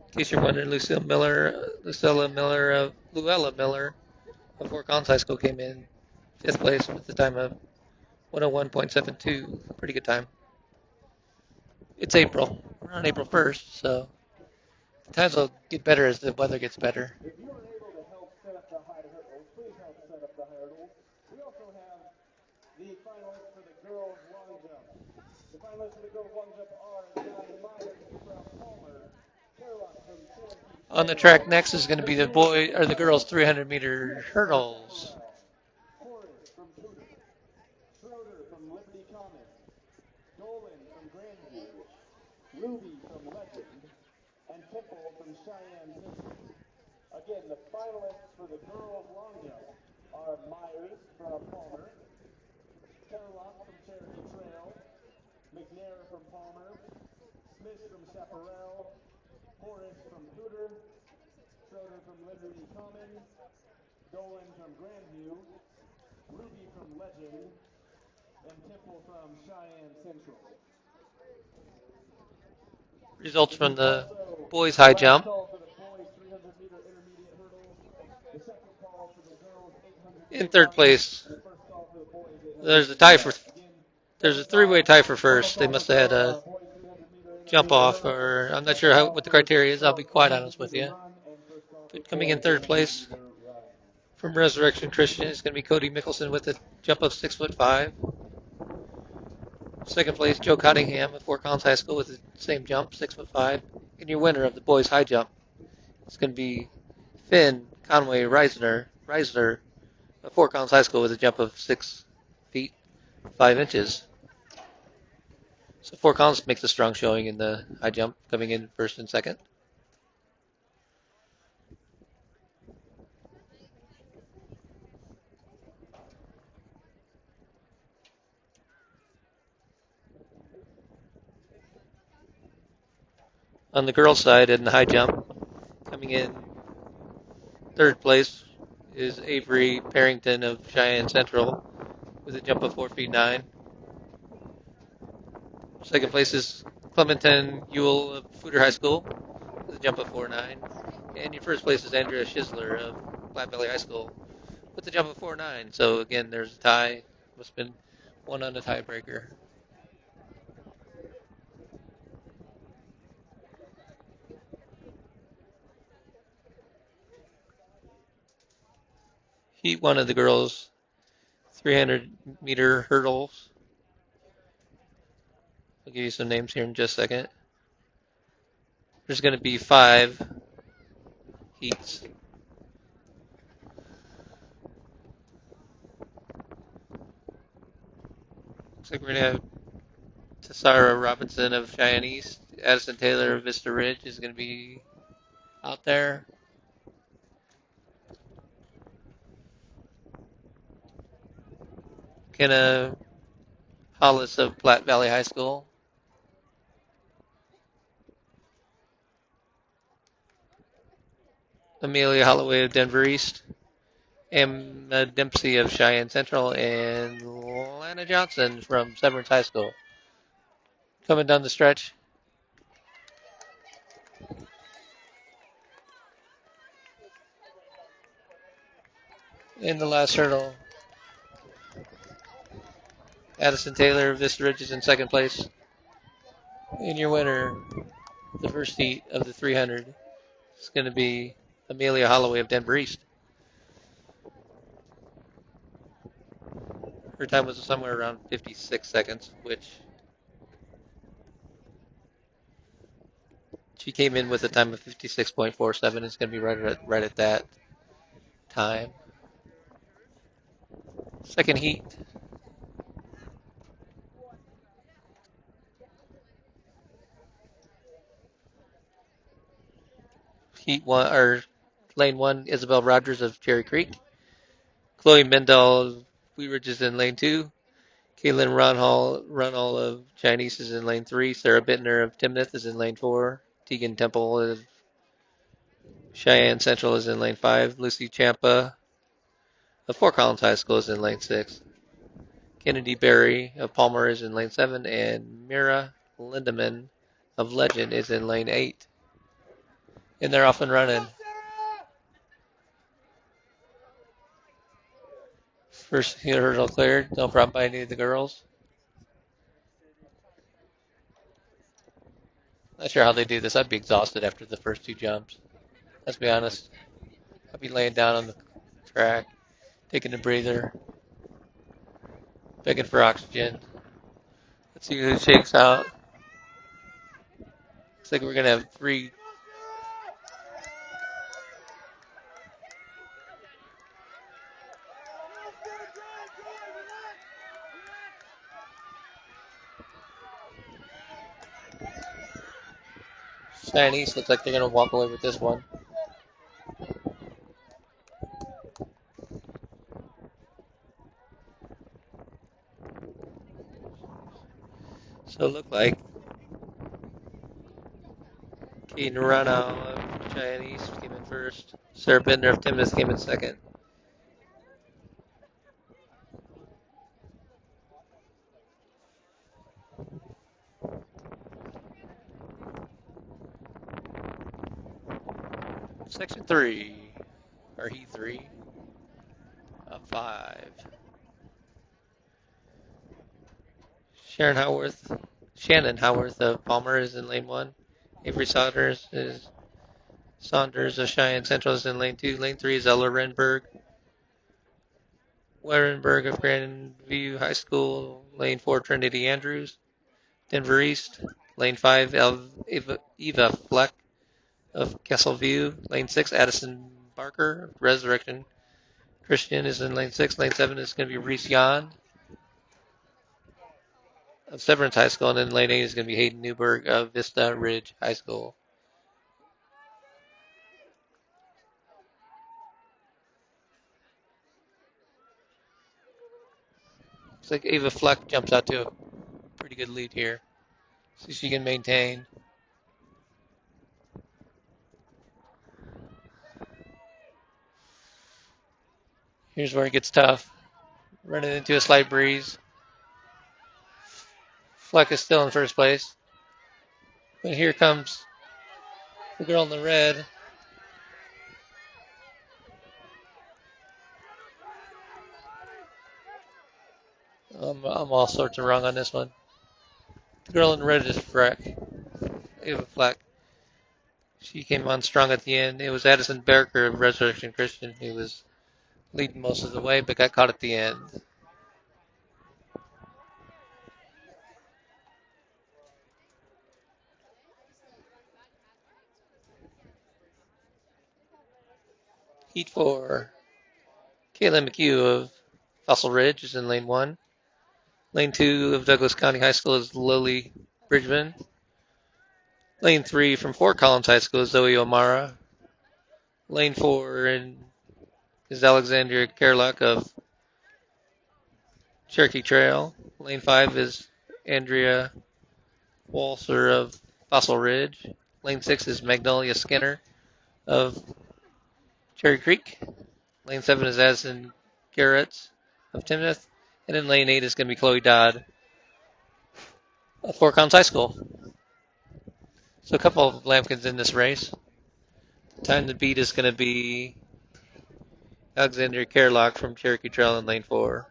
In case you're wondering, Luella Miller of Fort Collins High School came in 5th place with the time of 101.72. Pretty good time. It's April. We're on April 1st, so the times will get better as the weather gets better. If you are able to help set up the high hurdles, please help set up the high hurdles. We also have the finalists for the girls long jump. The finalists for the girls long jump are John Myers from Palmer, Sherlock from Cherokee. On the track next is going to be the girls 300 meter hurdles. Horace from Tudor, Schroeder from Liberty Commons, Dolan from Grandview, Ruby from Legend, and Temple from Cheyenne Central. Again, the finalists for the girls long jump are Myers from Palmer, Terlock from Cherokee Trail, McNair from Palmer, Smith from Chaparral, Horace from Cooter, Schroeder from Liberty Commons, Dolan from Grandview, Ruby from Legend, and Temple from Cheyenne Central. Results from the boys high jump. Call for the boys 300-meter intermediate hurdle. The second call for the girls 800. In third place, And the first call for the boys 800. there's a tie for. There's a three-way tie for first. They must have had a jump off, or I'm not sure what the criteria is. I'll be quite honest with you. But coming in third place from Resurrection Christian is going to be Cody Mickelson with a jump of 6'5". Second place, Joe Cottingham of Fort Collins High School with the same jump, 6'5". And your winner of the boys high jump is going to be Finn Conway Reisner of Fort Collins High School with a jump of 6 feet 5 inches. So Fort Collins makes a strong showing in the high jump, coming in first and second. On the girls' side, in the high jump, coming in third place is Avery Parrington of Cheyenne Central with a jump of 4 feet 9. Second place is Clementon Ewell of Footer High School with a jump of 4'9". And your first place is Andrea Schisler of Flat Valley High School with a jump of 4'9". So again, there's a tie. Must have been one on the tiebreaker. Heat one of the girls' 300-meter hurdles. I'll give you some names here in just a second. There's going to be 5 heats. Looks like we're going to have Tassara Robinson of Cheyenne East. Addison Taylor of Vista Ridge is going to be out there. Kenna Hollis of Platte Valley High School. Amelia Holloway of Denver East. Emma Dempsey of Cheyenne Central. And Lana Johnson from Severance High School. Coming down the stretch. In the last hurdle, Addison Taylor of Vista Ridge is in second place. And your winner, the first heat of the 300, is going to be Amelia Holloway of Denver East. Her time was somewhere around 56 seconds, which she came in with a time of 56.47. It's going to be right at that time. Second heat. Heat one, or lane 1, Isabel Rogers of Cherry Creek. Chloe Mendel of Wheat Ridge is in lane 2. Caitlin Runhall of Chinese is in lane 3. Sarah Bittner of Timnath is in lane 4. Tegan Temple of Cheyenne Central is in lane 5. Lucy Champa of Fort Collins High School is in lane 6. Kennedy Berry of Palmer is in lane 7. And Mira Lindemann of Legend is in lane 8. And they're off and running. First hurdle cleared. No problem by any of the girls. Not sure how they do this. I'd be exhausted after the first 2 jumps. Let's be honest. I'd be laying down on the track, taking a breather, begging for oxygen. Let's see who shakes out. Looks like we're going to have 3. Chinese looks like they're going to walk away with this one. So it looked like Key Narano of Chinese came in first. Sarah Bender of Timbers came in second. Section 3, or Heat 3, of 5. Shannon Howarth of Palmer is in lane 1. Avery Saunders of Cheyenne Central is in lane 2. Lane 3 is Ella Werenberg of Grandview High School. Lane 4, Trinity Andrews, Denver East. Lane 5, Eva Fleck of Castleview. Lane 6, Addison Barker of Resurrection Christian is in lane 6. Lane 7 is going to be Reese Yan of Severance High School. And then lane 8 is going to be Hayden Newberg of Vista Ridge High School. Looks like Ava Fleck jumps out to a pretty good lead here. See if she can maintain. Here's where it gets tough. Running into a slight breeze. Fleck is still in first place. But here comes the girl in the red. I'm all sorts of wrong on this one. The girl in the red is Ava Fleck. She came on strong at the end. It was Addison Barker of Resurrection Christian who was leading most of the way, but got caught at the end. Heat 4. Kayla McHugh of Fossil Ridge is in lane 1. Lane 2 of Douglas County High School is Lily Bridgman. Lane 3 from Fort Collins High School is Zoe O'Mara. Lane 4 is Alexandria Kerlock of Cherokee Trail. Lane 5 is Andrea Walser of Fossil Ridge. Lane 6 is Magnolia Skinner of Cherry Creek. Lane 7 is Addison Garrett of Timnath. And in lane 8 is going to be Chloe Dodd of Fort Collins High School. So a couple of Lambkins in this race. Time to beat is going to be Alexander Kerlock from Cherokee Trail in lane 4.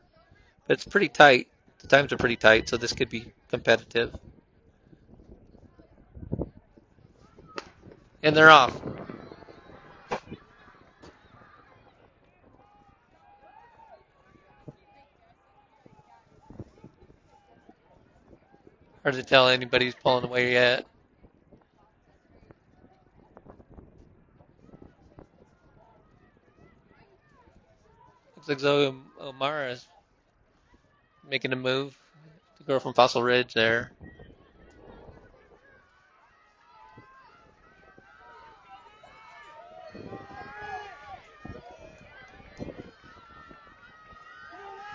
But it's pretty tight. The times are pretty tight, so this could be competitive. And they're off. Hard to tell anybody's pulling away yet. Looks like Zoe O'Mara is making a move. The girl from Fossil Ridge there.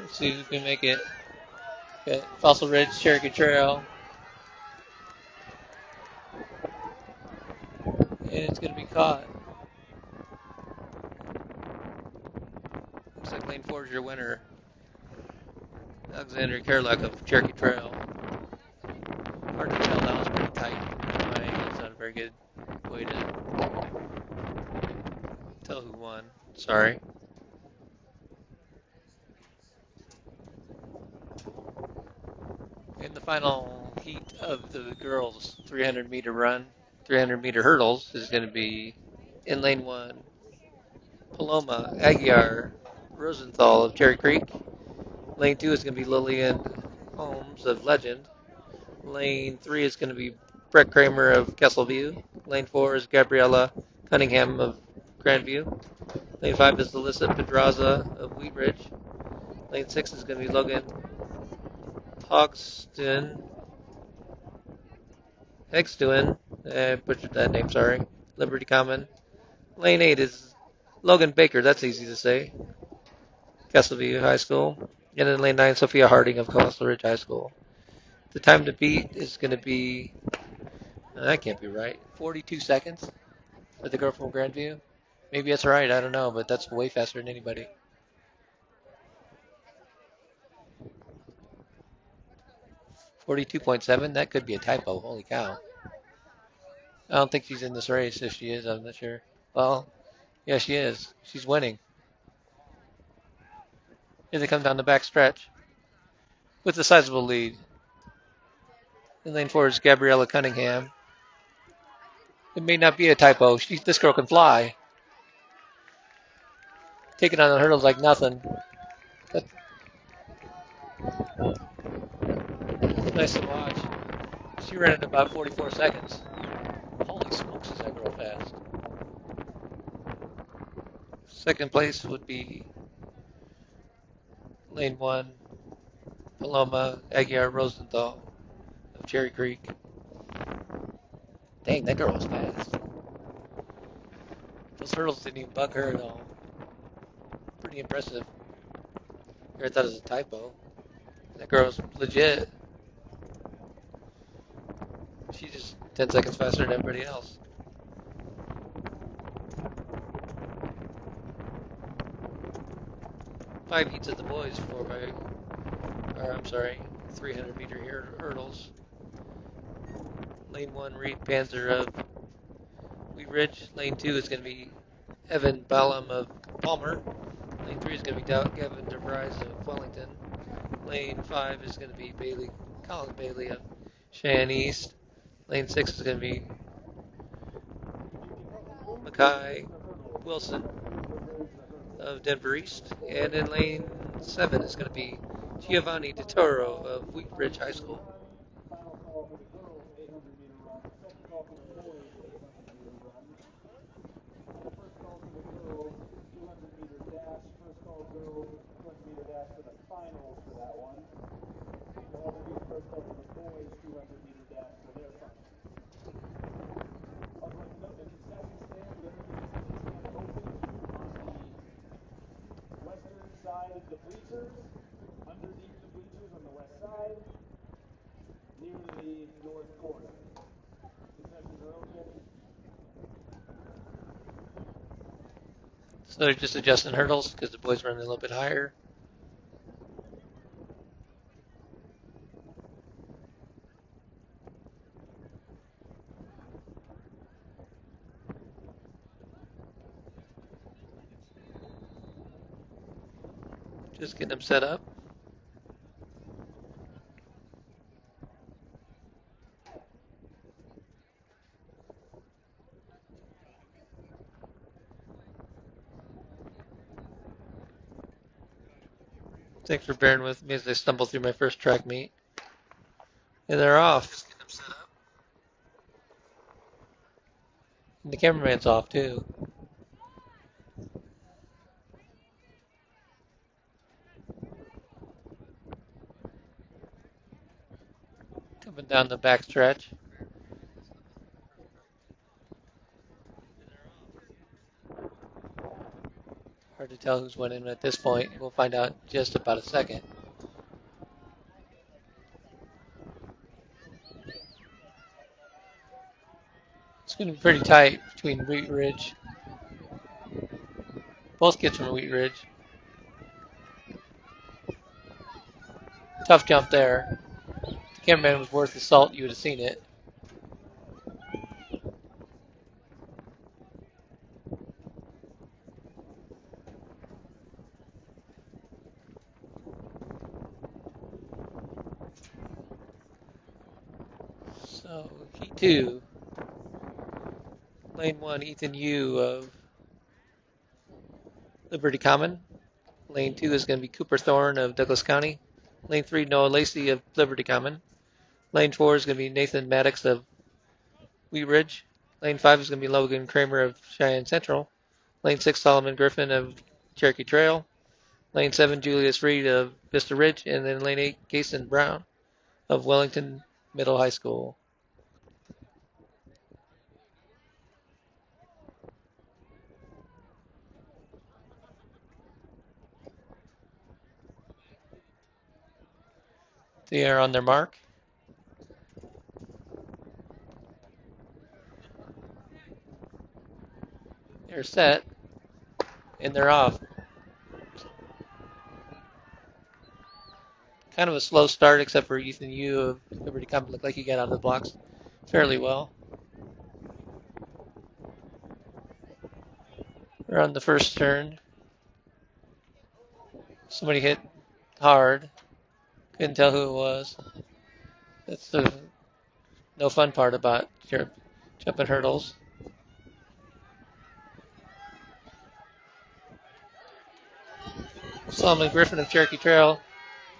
Let's see who can make it. Okay, Fossil Ridge, Cherokee Trail. And it's going to be caught. Looks like lane 4 is your winner. Alexander Kerlock of Cherokee Trail. Hard to tell, that was pretty tight. It's not a very good way to tell who won. Sorry. In the final heat of the girls' 300-meter run, 300-meter hurdles is going to be in lane 1, Paloma Aguiar Rosenthal of Cherry Creek. Lane 2 is going to be Lillian Holmes of Legend. Lane 3 is going to be Brett Kramer of Castleview. Lane 4 is Gabriella Cunningham of Grandview. Lane 5 is Alyssa Pedraza of Wheat Ridge. Lane 6 is going to be Logan Hegstuen Butchered that name, sorry. Liberty Common. Lane 8 is Logan Baker. That's easy to say. Castleview High School. And then lane 9, Sophia Harding of Coastal Ridge High School. The time to beat is going to be, that can't be right, 42 seconds for the girl from Grandview. Maybe that's right, I don't know, but that's way faster than anybody. 42.7, that could be a typo, holy cow. I don't think she's in this race. If she is, I'm not sure. Well, yeah, she is. She's winning. Here they come down the back stretch with a sizable lead. In lane 4 is Gabriella Cunningham. It may not be a typo. This girl can fly. Taking on the hurdles like nothing. That's nice to watch. She ran in about 44 seconds. Holy smokes, is that girl fast. Second place would be lane 1, Paloma Aguiar Rosenthal of Cherry Creek. Dang, that girl was fast. Those hurdles didn't even bug her at all. Pretty impressive. I thought it was a typo. That girl's legit. She's just 10 seconds faster than everybody else. 5 heats of the boys, 300 meter hurdles. Lane 1, Reed Panzer of Wheat Ridge. Lane 2 is going to be Evan Ballum of Palmer. Lane 3 is going to be Gavin DeVries of Wellington. Lane 5 is going to be Colin Bailey of Cheyenne East. Lane 6 is going to be Mackay Wilson of Denver East. And in lane 7 is going to be Giovanni DeToro of Wheat Ridge High School. Final call for the girls' 800-meter run. Second call for the boys' 800-meter run. And the first call for the girls' 200-meter dash. First call girls' 200-meter dash for the finals for that one. We'll also do the first call for the boys' 200-meter dash for their finals. Also, like to note the concession stand. We have the concession stand open on the western side of the bleachers, underneath the bleachers on the west side, near the north corner. Concessions are open. So they're just adjusting hurdles because the boys running a little bit higher. Just getting them set up. Thanks for bearing with me as I stumble through my first track meet. And they're off. And the cameraman's off too. Coming down the back stretch. Hard to tell who's winning at this point. We'll find out in just about a second. It's going to be pretty tight between Wheat Ridge. Both kids from Wheat Ridge. Tough jump there. If the cameraman was worth the salt, you would have seen it. So, heat 2. Lane 1, Ethan Yu of Liberty Common. Lane 2 is going to be Cooper Thorne of Douglas County. Lane 3, Noah Lacey of Liberty Common. Lane 4 is going to be Nathan Maddox of Wheat Ridge. Lane 5 is going to be Logan Kramer of Cheyenne Central. Lane 6, Solomon Griffin of Cherokee Trail. Lane 7, Julius Reed of Vista Ridge. And then Lane 8, Jason Brown of Wellington Middle High School. They are on their mark. They're set. And they're off. Kind of a slow start, except for Ethan Yu of Liberty Cup. Looked like he got out of the blocks fairly well. We're on the first turn. Somebody hit hard. Couldn't tell who it was. That's the no fun part about jumping hurdles. Solomon Griffin of Cherokee Trail.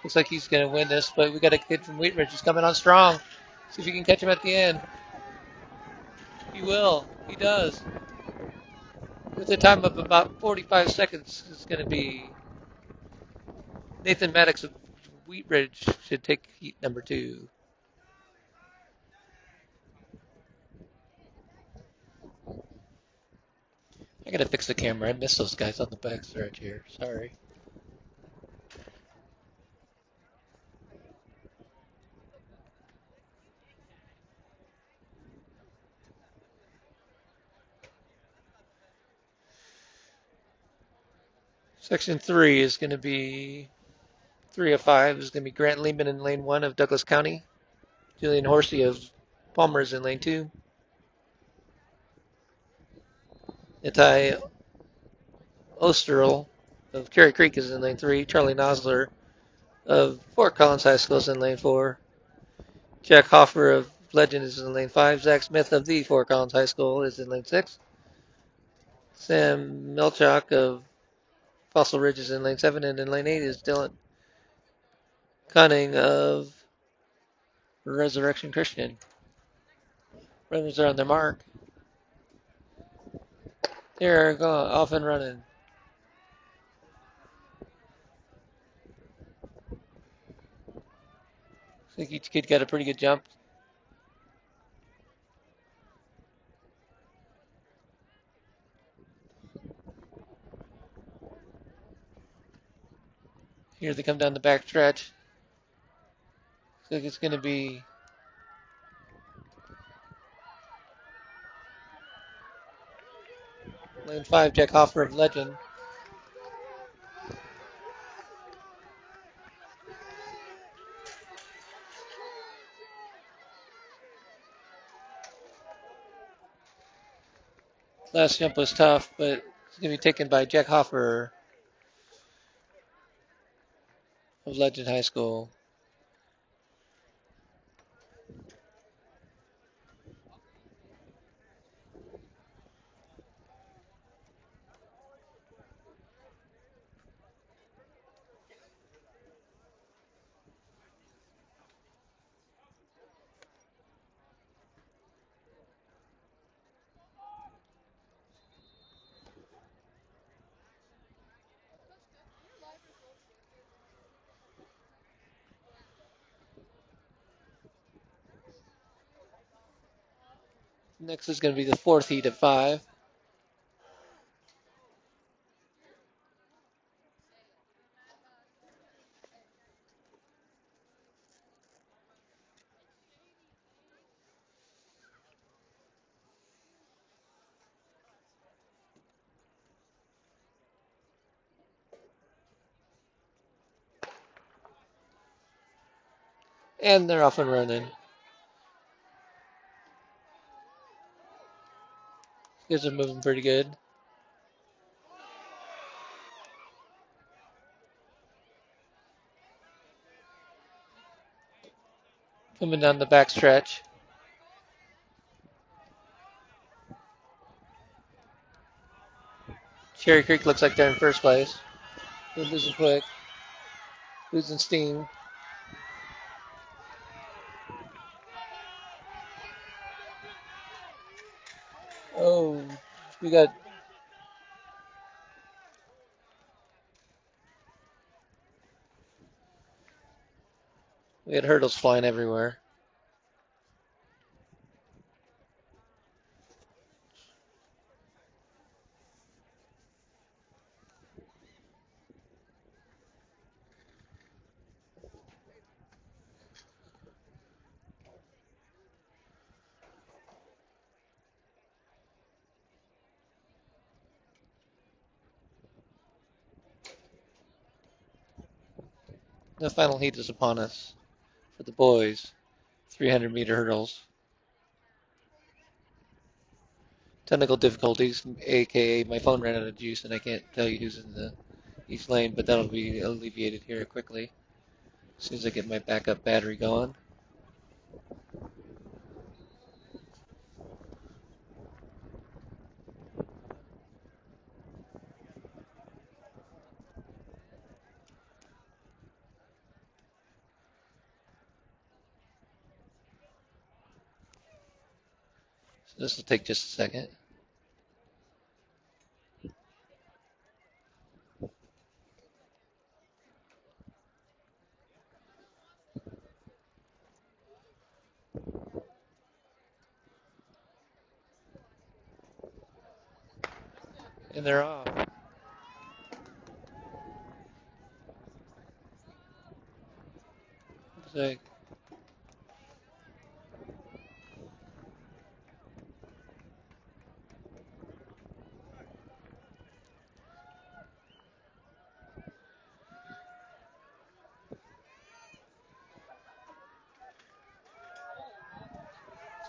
Looks like he's going to win this, but we got a kid from Wheat Ridge who's coming on strong. See if he can catch him at the end. He will. He does. With a time of about 45 seconds, it's going to be Nathan Maddox of Wheat Ridge should take heat number 2. I got to fix the camera. I missed those guys on the back stretch here. Sorry. Section 3 is going to be 3 of 5 is going to be Grant Lehman in lane 1 of Douglas County. Julian Horsey of Palmer is in lane 2. Itai Osterl of Cherry Creek is in lane 3. Charlie Nosler of Fort Collins High School is in lane 4. Jack Hoffer of Legend is in lane 5. Zach Smith of the Fort Collins High School is in lane 6. Sam Melchak of Fossil Ridge is in lane 7. And in lane 8 is Dylan Cunning of Resurrection Christian. Runners are on their mark. They're going off and running. I think each kid got a pretty good jump. Here they come down the back stretch. Looks like it's going to be lane 5, Jack Hoffer of Legend. Last jump was tough, but it's going to be taken by Jack Hoffer of Legend High School. Next is going to be the 4th heat of 5. And they're off and running. These are moving pretty good. Coming down the back stretch. Cherry Creek looks like they're in first place. They're losing quick. Losing steam. Oh, we got hurdles flying everywhere. The final heat is upon us for the boys. 300-meter hurdles. Technical difficulties, aka my phone ran out of juice and I can't tell you who's in each lane, but that'll be alleviated here quickly as soon as I get my backup battery going. So this will take just a second. And they're off. So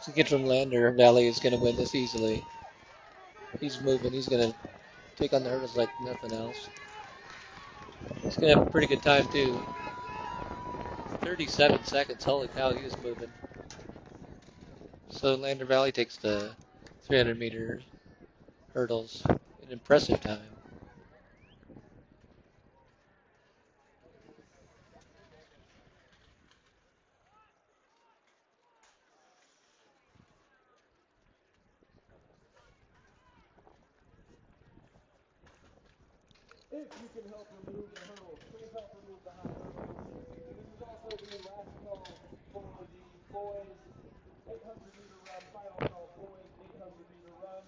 to get from Lander, Valley is going to win this easily. He's moving. He's going to take on the hurdles like nothing else. He's going to have a pretty good time, too. 37 seconds. Holy cow, he was moving. So Lander Valley takes the 300-meter hurdles. An impressive time. If you can help remove the hurdles, please help remove the high hurdles. This is also the last call for the boys 800-meter run, final call boys 800-meter run.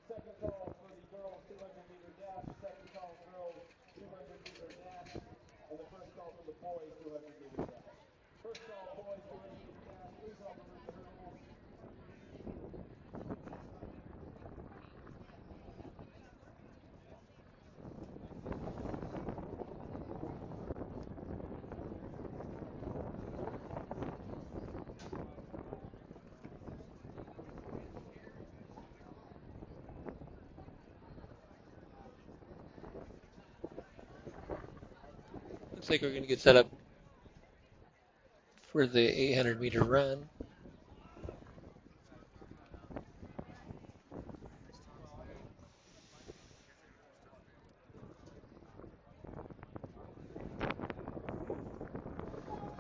Second call for the girls 200-meter dash, second call girls 200-meter dash, and the first call for the boys 200-meter dash. First call boys 200-meter dash, please help remove the hurdles. Looks like we're going to get set up for the 800-meter run.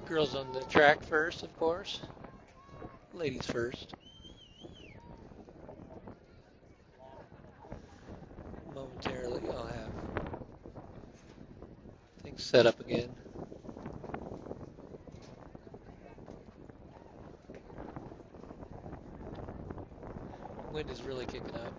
Girls on the track first, of course. Ladies first. Momentarily, I'll have things set up again. Wind is really kicking up.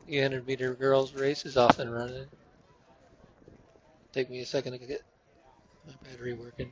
The 800-meter girls race is off and running. Take me a second to get my battery working.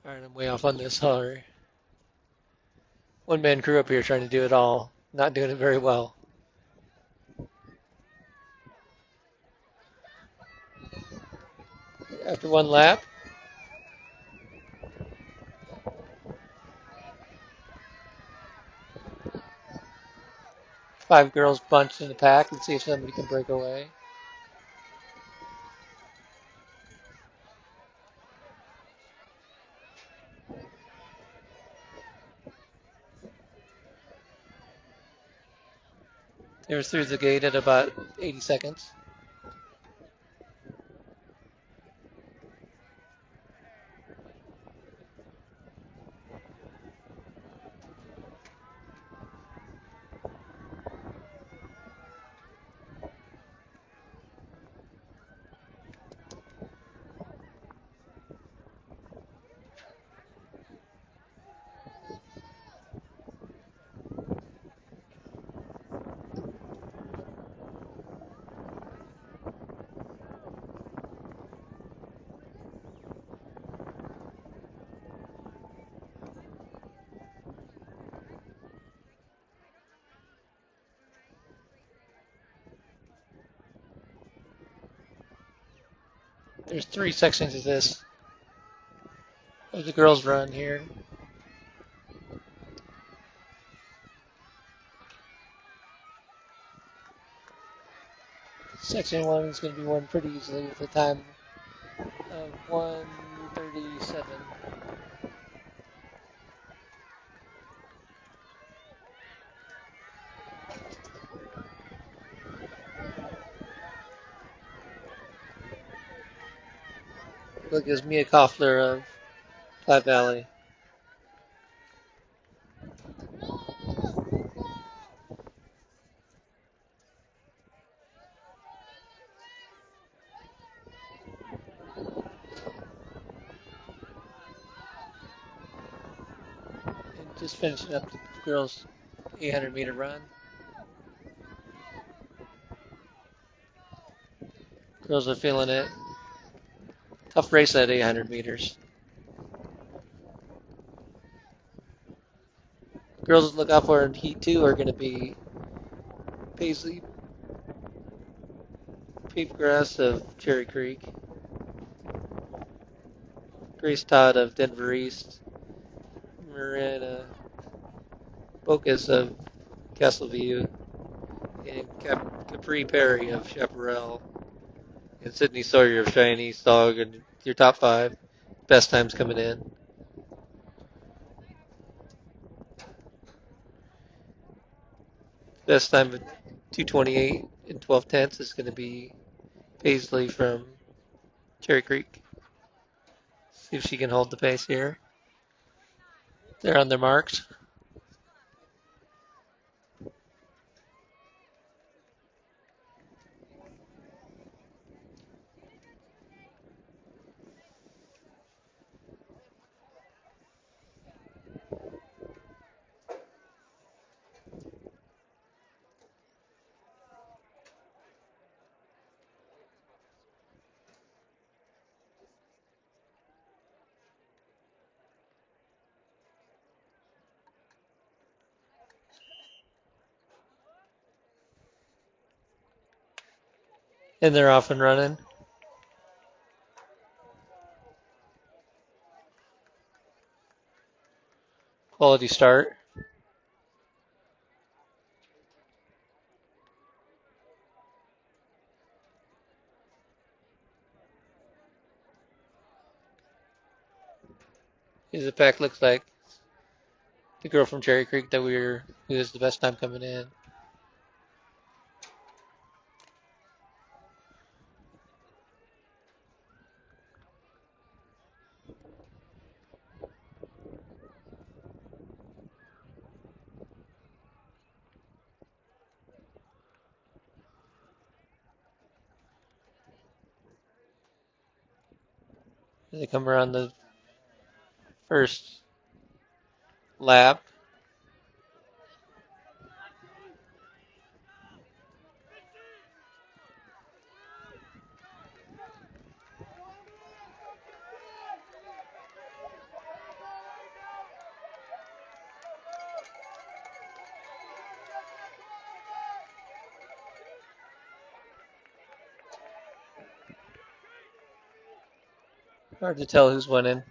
All right, I'm way off on this. Sorry. One man crew up here trying to do it all. Not doing it very well. After one lap, 5 girls bunched in the pack and see if somebody can break away. They were through the gate at about 80 seconds. There's 3 sections of this, of the girls' run here. Section 1 is going to be won pretty easily with a time of 1:37. Look, it's Mia Koffler of Platte Valley. And just finishing up the girls' 800-meter run. Girls are feeling it. Tough race at 800 meters. Girls to look out for in Heat 2 are going to be Paisley Papegrass of Cherry Creek, Grace Todd of Denver East, Miranda Bocas of Castleview, and Capri Perry of Chaparral, and Sydney Sawyer of Cheyenne East. All your top 5 best times coming in. Best time of 2:28 and 12/10 is going to be Paisley from Cherry Creek. See if she can hold the pace here. They're on their marks. And they're off and running. Quality start. As the pack looks like the girl from Cherry Creek who has the best time coming in. As they come around the first lap. Hard to tell who's winning.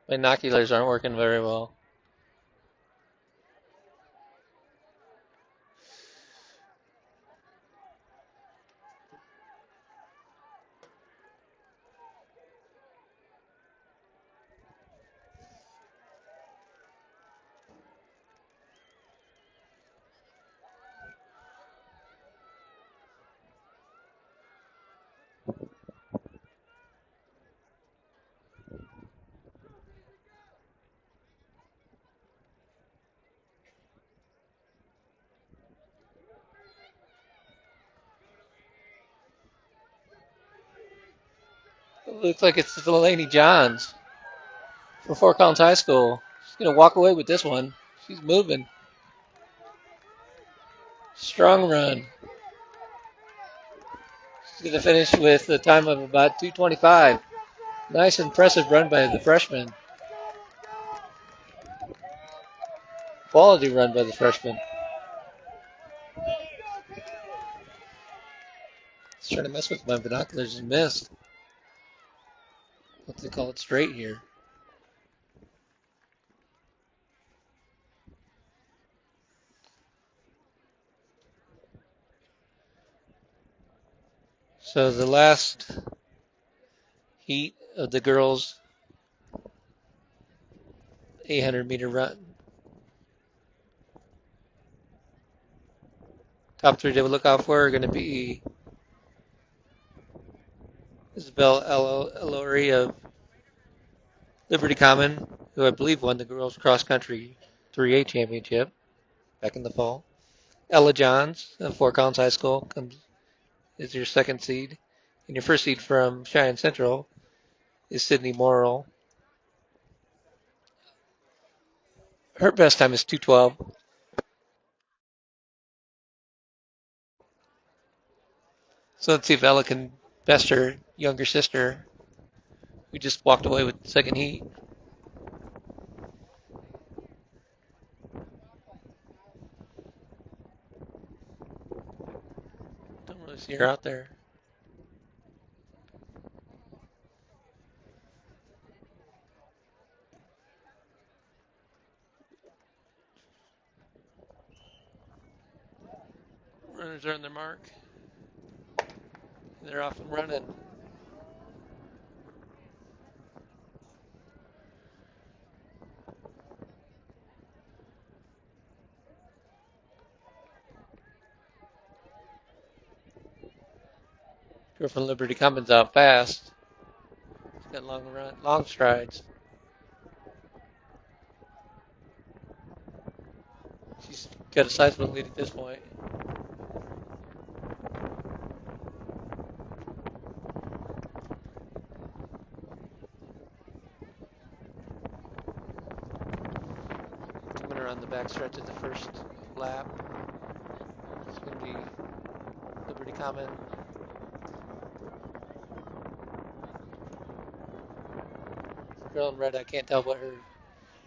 Binoculars aren't working very well. It looks like it's Delaney Johns from Fort Collins High School. She's going to walk away with this one. She's moving. Strong run. She's going to finish with a time of about 2:25. Nice, impressive run by the freshman. Quality run by the freshman. He's trying to mess with my binoculars and missed. What they call it straight here. So the last heat of the girls' 800-meter run. Top three to look out for are going to be Isabel Ellery of Liberty Common, who I believe won the girls' cross country 3A championship back in the fall. Ella Johns of Fort Collins High School is your second seed. And your first seed from Cheyenne Central is Sydney Morrill. Her best time is 2:12. So let's see if Ella can best her younger sister, who just walked away with the second heat. Don't really see her out there. Runners are on their mark. They're off and running. Girl from Liberty Commons out fast. She's got long strides. She's got a sizable lead at this point. Coming around the backstretch of the first lap. It's going to be Liberty Common. Girl in red, I can't tell what her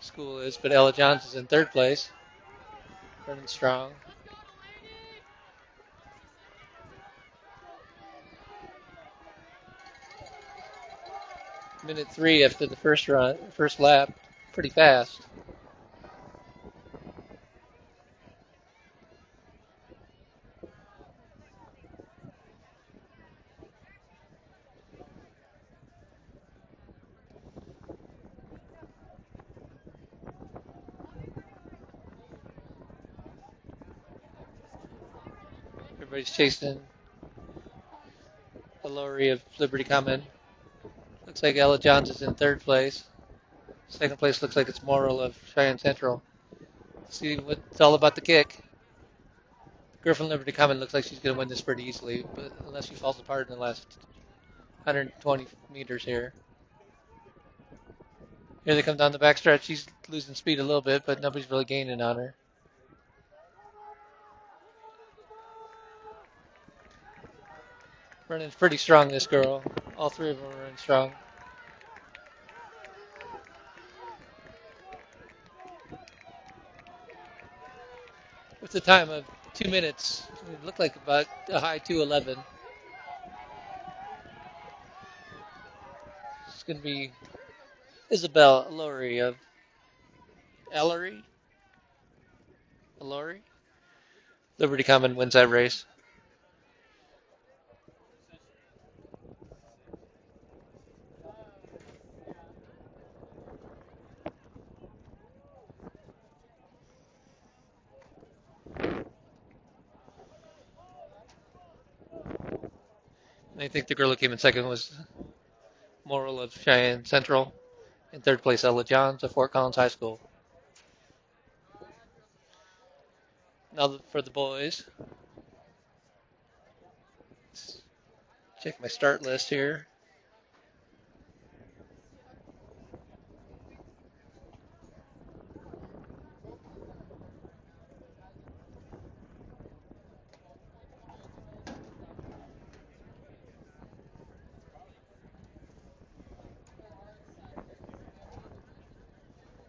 school is, but Ella Johns is in third place. Running strong. Minute 3 after the first lap. Pretty fast. Everybody's chasing the Lowry of Liberty Common. Looks like Ella Johns is in third place. Second place looks like it's Morrill of Cheyenne Central. See what it's all about the kick. Girl from Liberty Common looks like she's going to win this pretty easily, but unless she falls apart in the last 120 meters here. Here they come down the backstretch. She's losing speed a little bit, but nobody's really gaining on her. Running pretty strong, this girl. All three of them are running strong. with a time of 2 minutes. It looked like about a high 2:11. It's going to be Isabel Ellery. Liberty Common wins that race. I think the girl who came in second was Moral of Cheyenne Central. In third place, Ella Johns of Fort Collins High School. Now for the boys. Let's check my start list here.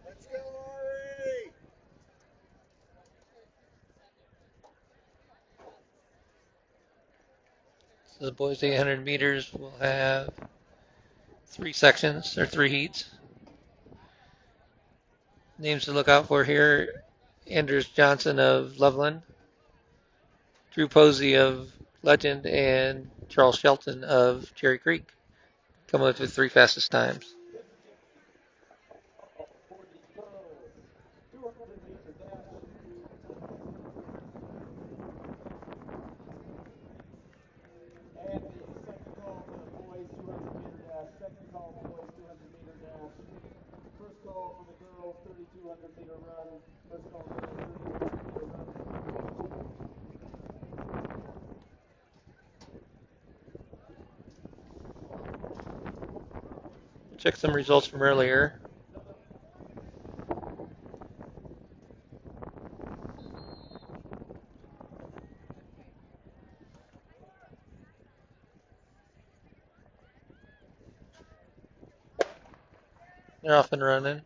Let's go, Ari! So the boys 800 meters will have 3 sections or 3 heats. Names to look out for here: Anders Johnson of Loveland, Drew Posey of Legend, and Charles Shelton of Cherry Creek. Coming up with 3 fastest times. For the girls, 200-meter dash. And the second call for the boys 200-meter dash. Second call boys 200-meter dash. First call for the girls 3,200-meter run. First call girls 3,200-meter run. Check some results from earlier. They're off and running.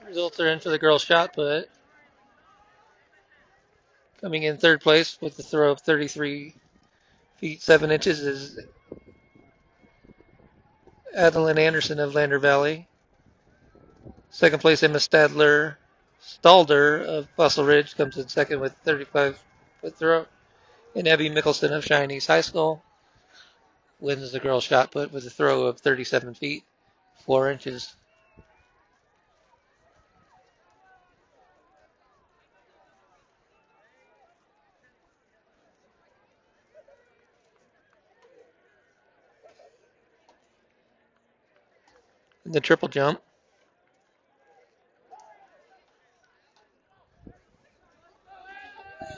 Results are in for the girls' shot put. Coming in third place with a throw of 33 feet 7 inches is Adeline Anderson of Lander Valley. Second place, Emma Stalder of Fossil Ridge comes in second with 35-foot throw. And Abby Mickelson of Cheyenne East High School wins the girls' shot put with a throw of 37 feet 4 inches. In the triple jump,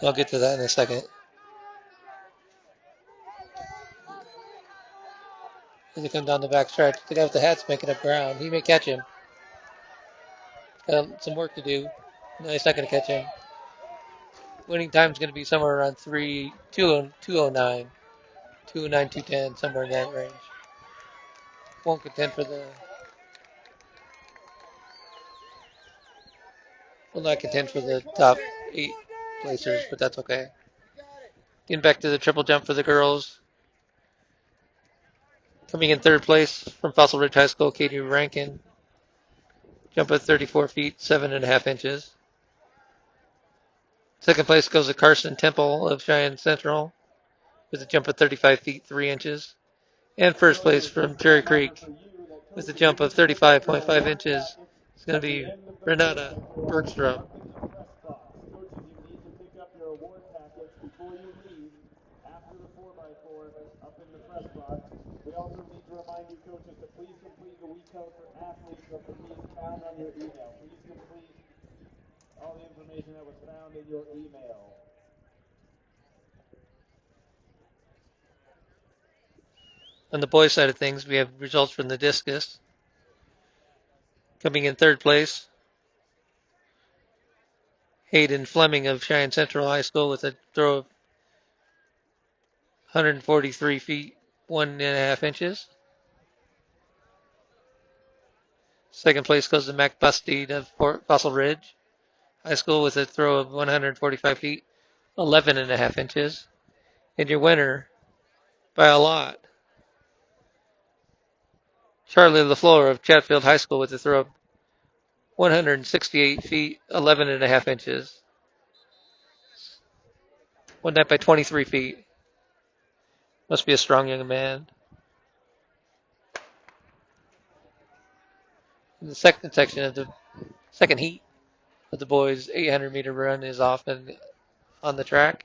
I'll get to that in a second. As he comes down the back stretch, the guy with the hat's making up ground. He may catch him. Got some work to do. No, he's not going to catch him. Winning time is going to be somewhere around 209, 209, 210, somewhere in that range. Won't contend for the. Will not contend for the top 8 placers, but that's okay. Getting back to the triple jump for the girls. Coming in third place from Fossil Ridge High School, Katie Rankin. Jump at 34 feet 7.5 inches. Second place goes to Carson Temple of Cheyenne Central with a jump of 35 feet 3 inches. And first place from Cherry Creek with a jump of 35.5 inches. It's going to be Renata Bergstrom. Coaches, you need to pick up your award packets before you leave after the 4x4 up in the press box. We also need to remind you, coaches, to please complete your week code for athletes that can be found on your email. Please complete all the information that was found in your email. On the boys' side of things, we have results from the discus. Coming in third place, Hayden Fleming of Cheyenne Central High School with a throw of 143 feet 1.5 inches. Second place goes to Mac Bustede of Fossil Ridge High School with a throw of 145 feet 11.5 inches. And your winner, by a lot, Charlie LaFleur of Chatfield High School with a throw of 168 feet 11.5 inches. Won that by 23 feet. Must be a strong young man. In the second section of the second heat of the boys' 800-meter run is off and on the track.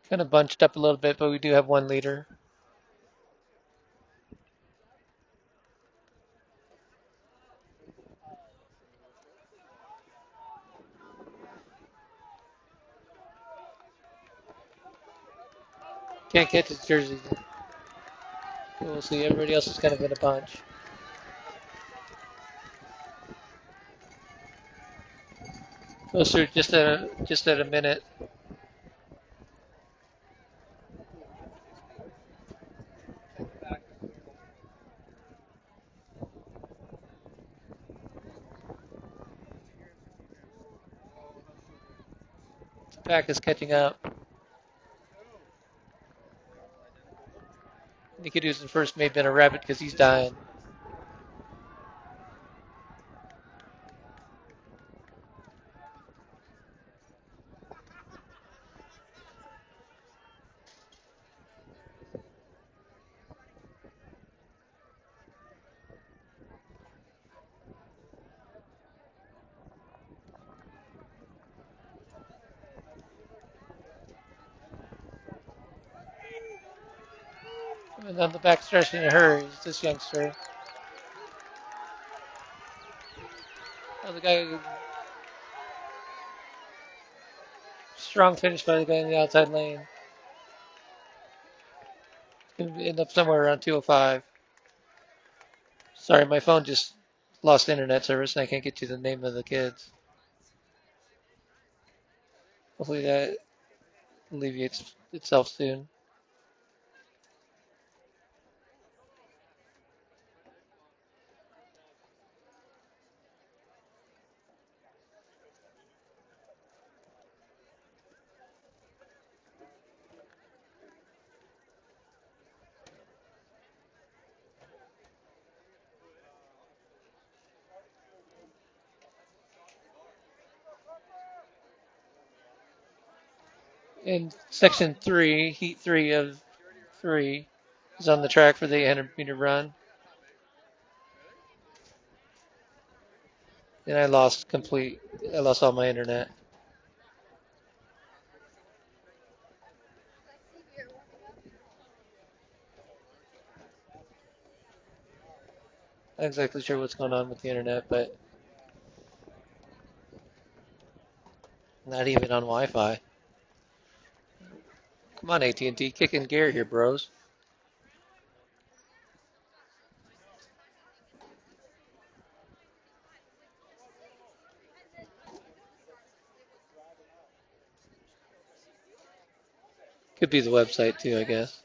Kind of bunched up a little bit, but we do have one leader. Can't catch his jersey. We'll see. Everybody else is kind of in a bunch. Goes through just at a minute. The pack is catching up. Nikidu's in first may have been a rabbit because he's dying. And on the back stretch in a hurry is this youngster. Oh, the guy, strong finish by the guy in the outside lane. Going to end up somewhere around 205. Sorry, my phone just lost internet service and I can't get you the name of the kids. Hopefully that alleviates itself soon. In section 3, heat 3 of 3 is on the track for the 800-meter run. And I lost all my internet. Not exactly sure what's going on with the internet, but not even on Wi-Fi. Come on, AT&T, kicking gear here, bros. Could be the website too, I guess.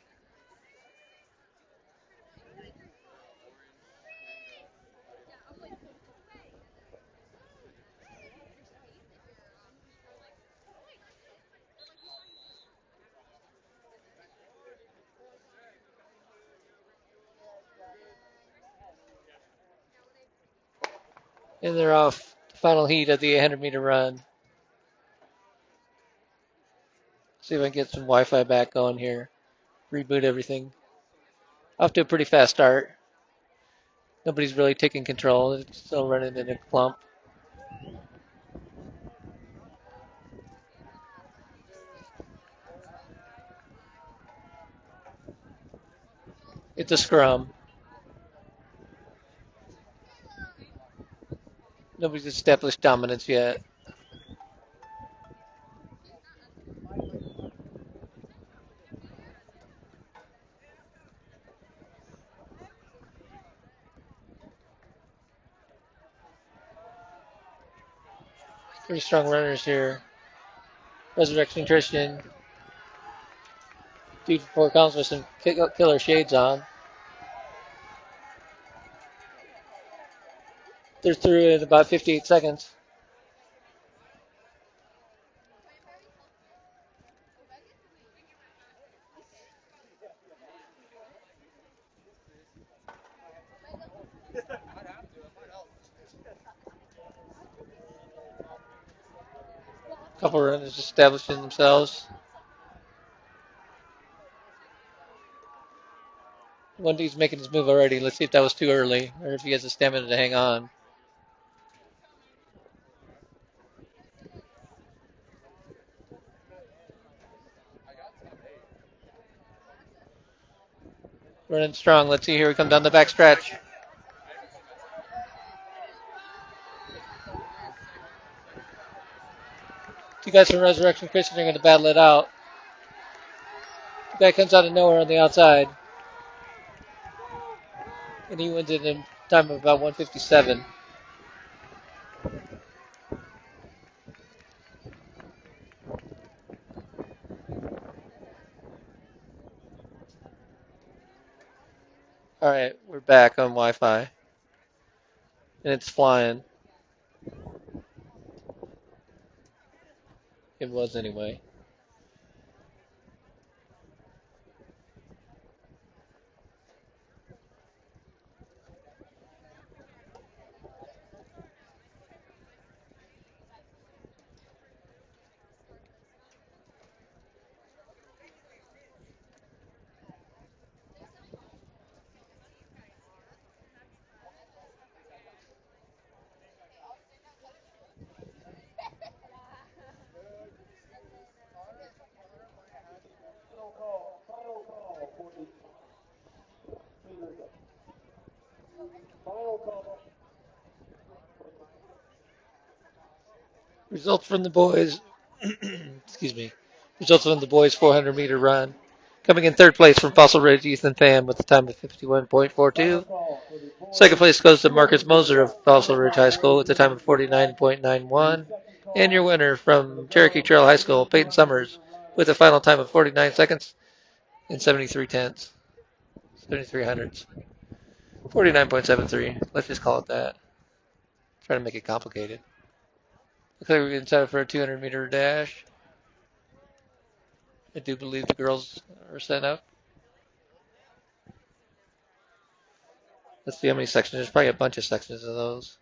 And they're off the final heat of the 800-meter run. See if I can get some Wi-Fi back going here. Reboot everything. Off to a pretty fast start. Nobody's really taking control. It's still running in a clump. It's a scrum. Nobody's established dominance yet. Pretty strong runners here. Resurrection Nutrition. Dude, 4 counts with some killer shades on. They're through in about 58 seconds. Couple runners establishing themselves. One dude's making his move already. Let's see if that was too early or if he has the stamina to hang on. Running strong. Let's see here. We come down the back stretch. Two guys from Resurrection Christian are going to battle it out. The guy comes out of nowhere on the outside. And he wins it in time of about 1:57. All right, we're back on Wi-Fi. And it's flying. It was anyway. Final call for the final call. Results from the boys. Excuse me. Results from the boys' 400-meter run. Coming in third place from Fossil Ridge, Ethan Pham with a time of 51.42. Second place goes to Marcus Moser of Fossil Ridge High School with a time of 49.91. And your winner from Cherokee Trail High School, Peyton Summers, with a final time of 49 seconds and 73 tenths. 73 hundredths. 49.73. Let's just call it that. Trying to make it complicated. Looks like we're getting set up for a 200-meter dash. I do believe the girls are set up. Let's see how many sections. There's probably a bunch of sections of those.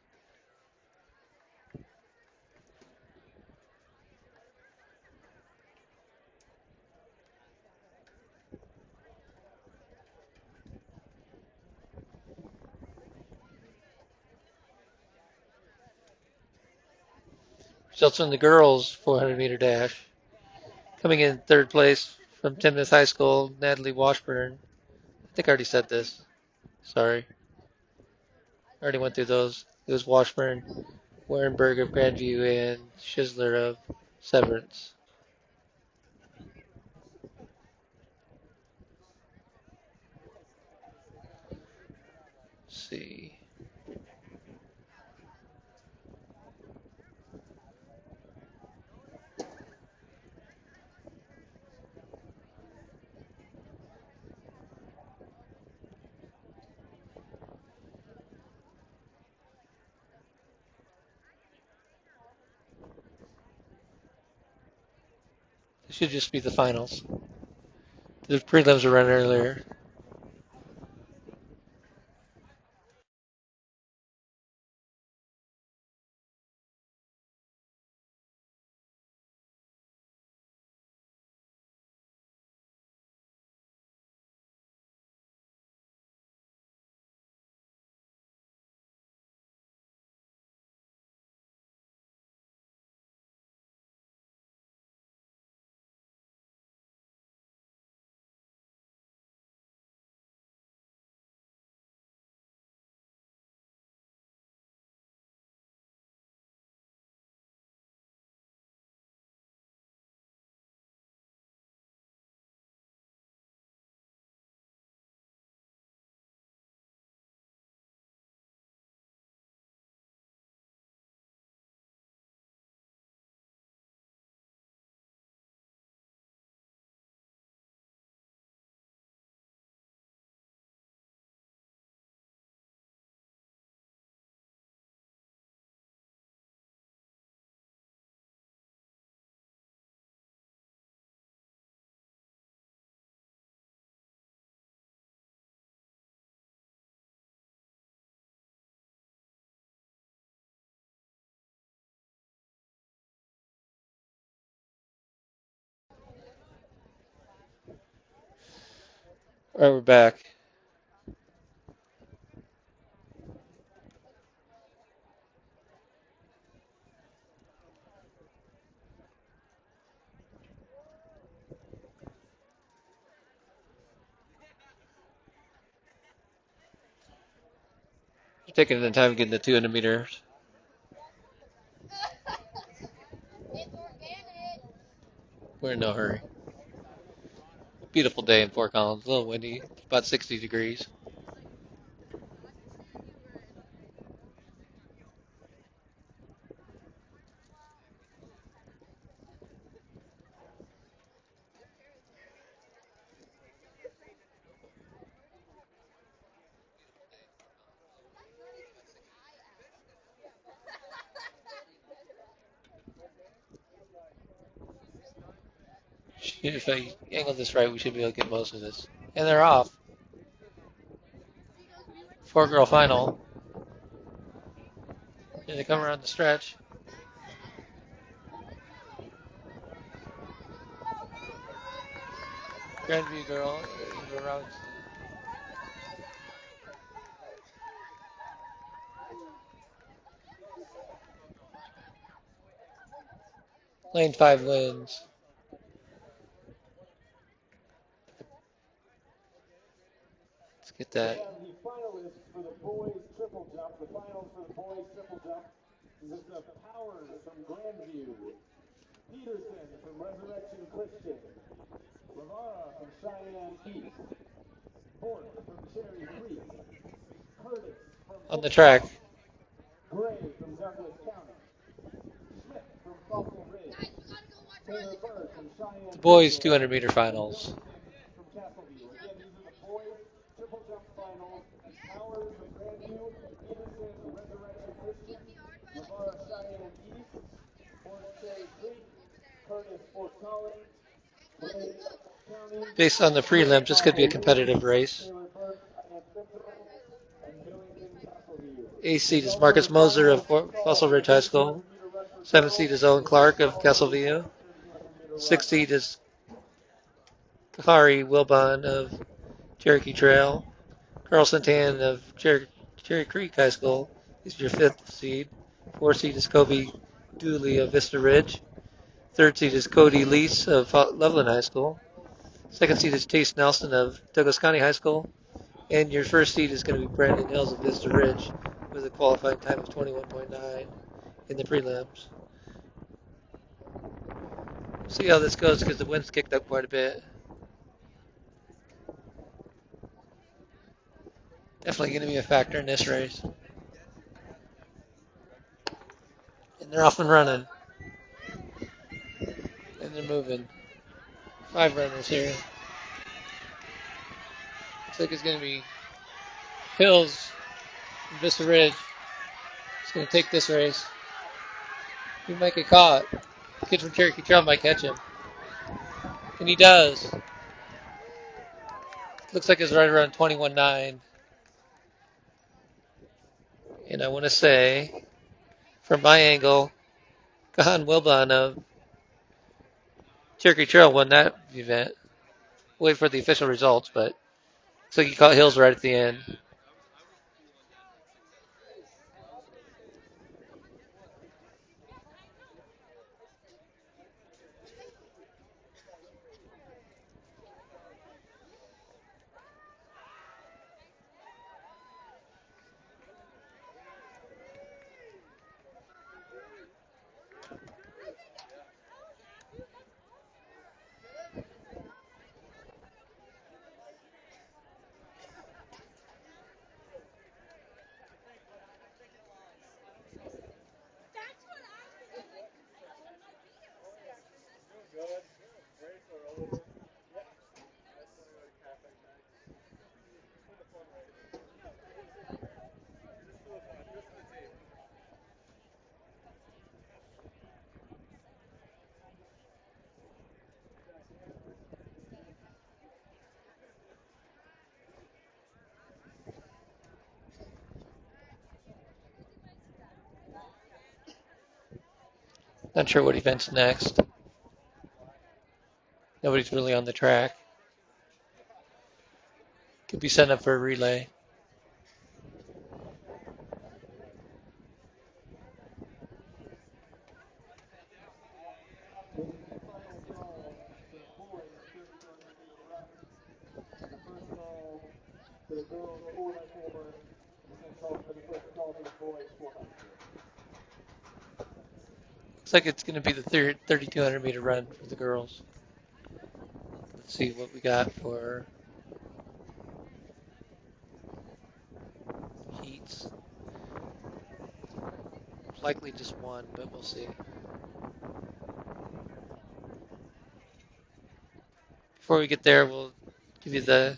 Results from the girls' 400-meter dash. Coming in third place from Timnath High School, Natalie Washburn. I think I already said this. Sorry. I already went through those. It was Washburn, Warenberg of Grandview, and Schizler of Severance. Let's see. It should just be the finals. The prelims were run earlier. All right, we're back. We're taking the time getting the 200 meters. We're in no hurry. Beautiful day in Fort Collins. A little windy, about 60 degrees. If I angle this right, we should be able to get most of this. And they're off. 4-girl final. Here they come around the stretch. Grandview girl. Around lane 5 wins. Let's get that. And the finalists for the boys triple jump, the finals for the boys triple jump, this is the Powers from Grandview, Peterson from Resurrection Christian, Rivara from Cheyenne East, Fort from Cherry Creek, Curtis from On the track. Gray from Douglas County, Schmidt from Fossil Ridge, Taylor Bird from Cheyenne The boys Central, 200 meter finals. from Castleview. Again, these are the boys triple jump finals. Powers of Grandview, Peterson, Resurrection Christian, Navarre Cheyenne East, Fort Cherry Creek, Curtis Fort Collins, Gray County, Based on the prelim, this could be a competitive race. Taylor Burke, Cheyenne Central, and Billington Castleview. 8th seed is Marcus Moser of Fossil Ridge High School. 7th seed is Owen Clark of Castleview. 6th seed is Kahari Wilbon of Cherokee Trail. Carl Santan of Cherry Creek High School is your 5th seed. 4th seed is Kobe Dooley of Vista Ridge. 3rd seed is Cody Lease of Loveland High School. 2nd seed is Chase Nelson of Douglas County High School. And your 1st seed is going to be Brandon Hills of Vista Ridge with a qualifying time of 21.9 in the prelims. See how this goes because the wind's kicked up quite a bit. Definitely going to be a factor in this race. And they're off and running. And they're moving. 5 runners here. Looks like it's going to be Hills and Vista Ridge. It's going to take this race. He might get caught. The kid from Cherokee Trail might catch him. And he does. Looks like it's right around 21.9. And I want to say, from my angle, Kahan Wilbon of Cherokee Trail won that event. Wait for the official results, but looks like he caught Hills right at the end. Not sure what event's next. Nobody's really on the track. be setting up for a relay. This is the final call for the boys 3,200-meter run. And the first call for the girls 4x400, and the second call for the first call for the boys 4x400. Looks like it's going to be the 3,200-meter run for the girls. Let's see what we got for heats. Likely just one, but we'll see. Before we get there, we'll give you the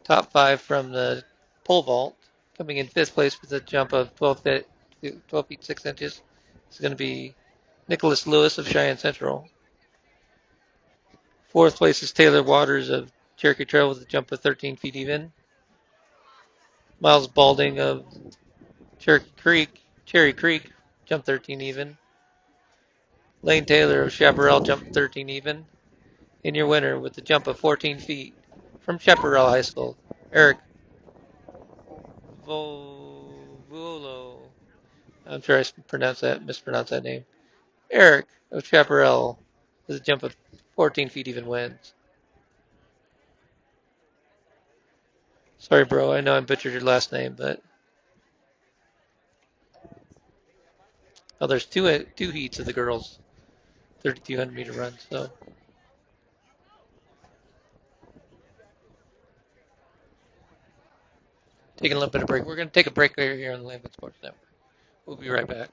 top 5 from the pole vault. Coming in 5th place with a jump of 12 feet 6 inches. It's going to be Nicholas Lewis of Cheyenne Central. 4th place is Taylor Waters of Cherokee Trail with a jump of 13 feet even. Miles Balding of Cherry Creek, jumped 13 even. Lane Taylor of Chaparral jumped 13 even. And your winner with the jump of 14 feet from Chaparral High School, Eric Volo. I'm sure I mispronounced that name. Eric of Chaparral with a jump of 14 feet even wins. Sorry, bro. I know I butchered your last name, but there's two heats of the girls' 3,200-meter run. So taking a little bit of break. We're going to take a break here on the Lambkin Sports Network. We'll be right back.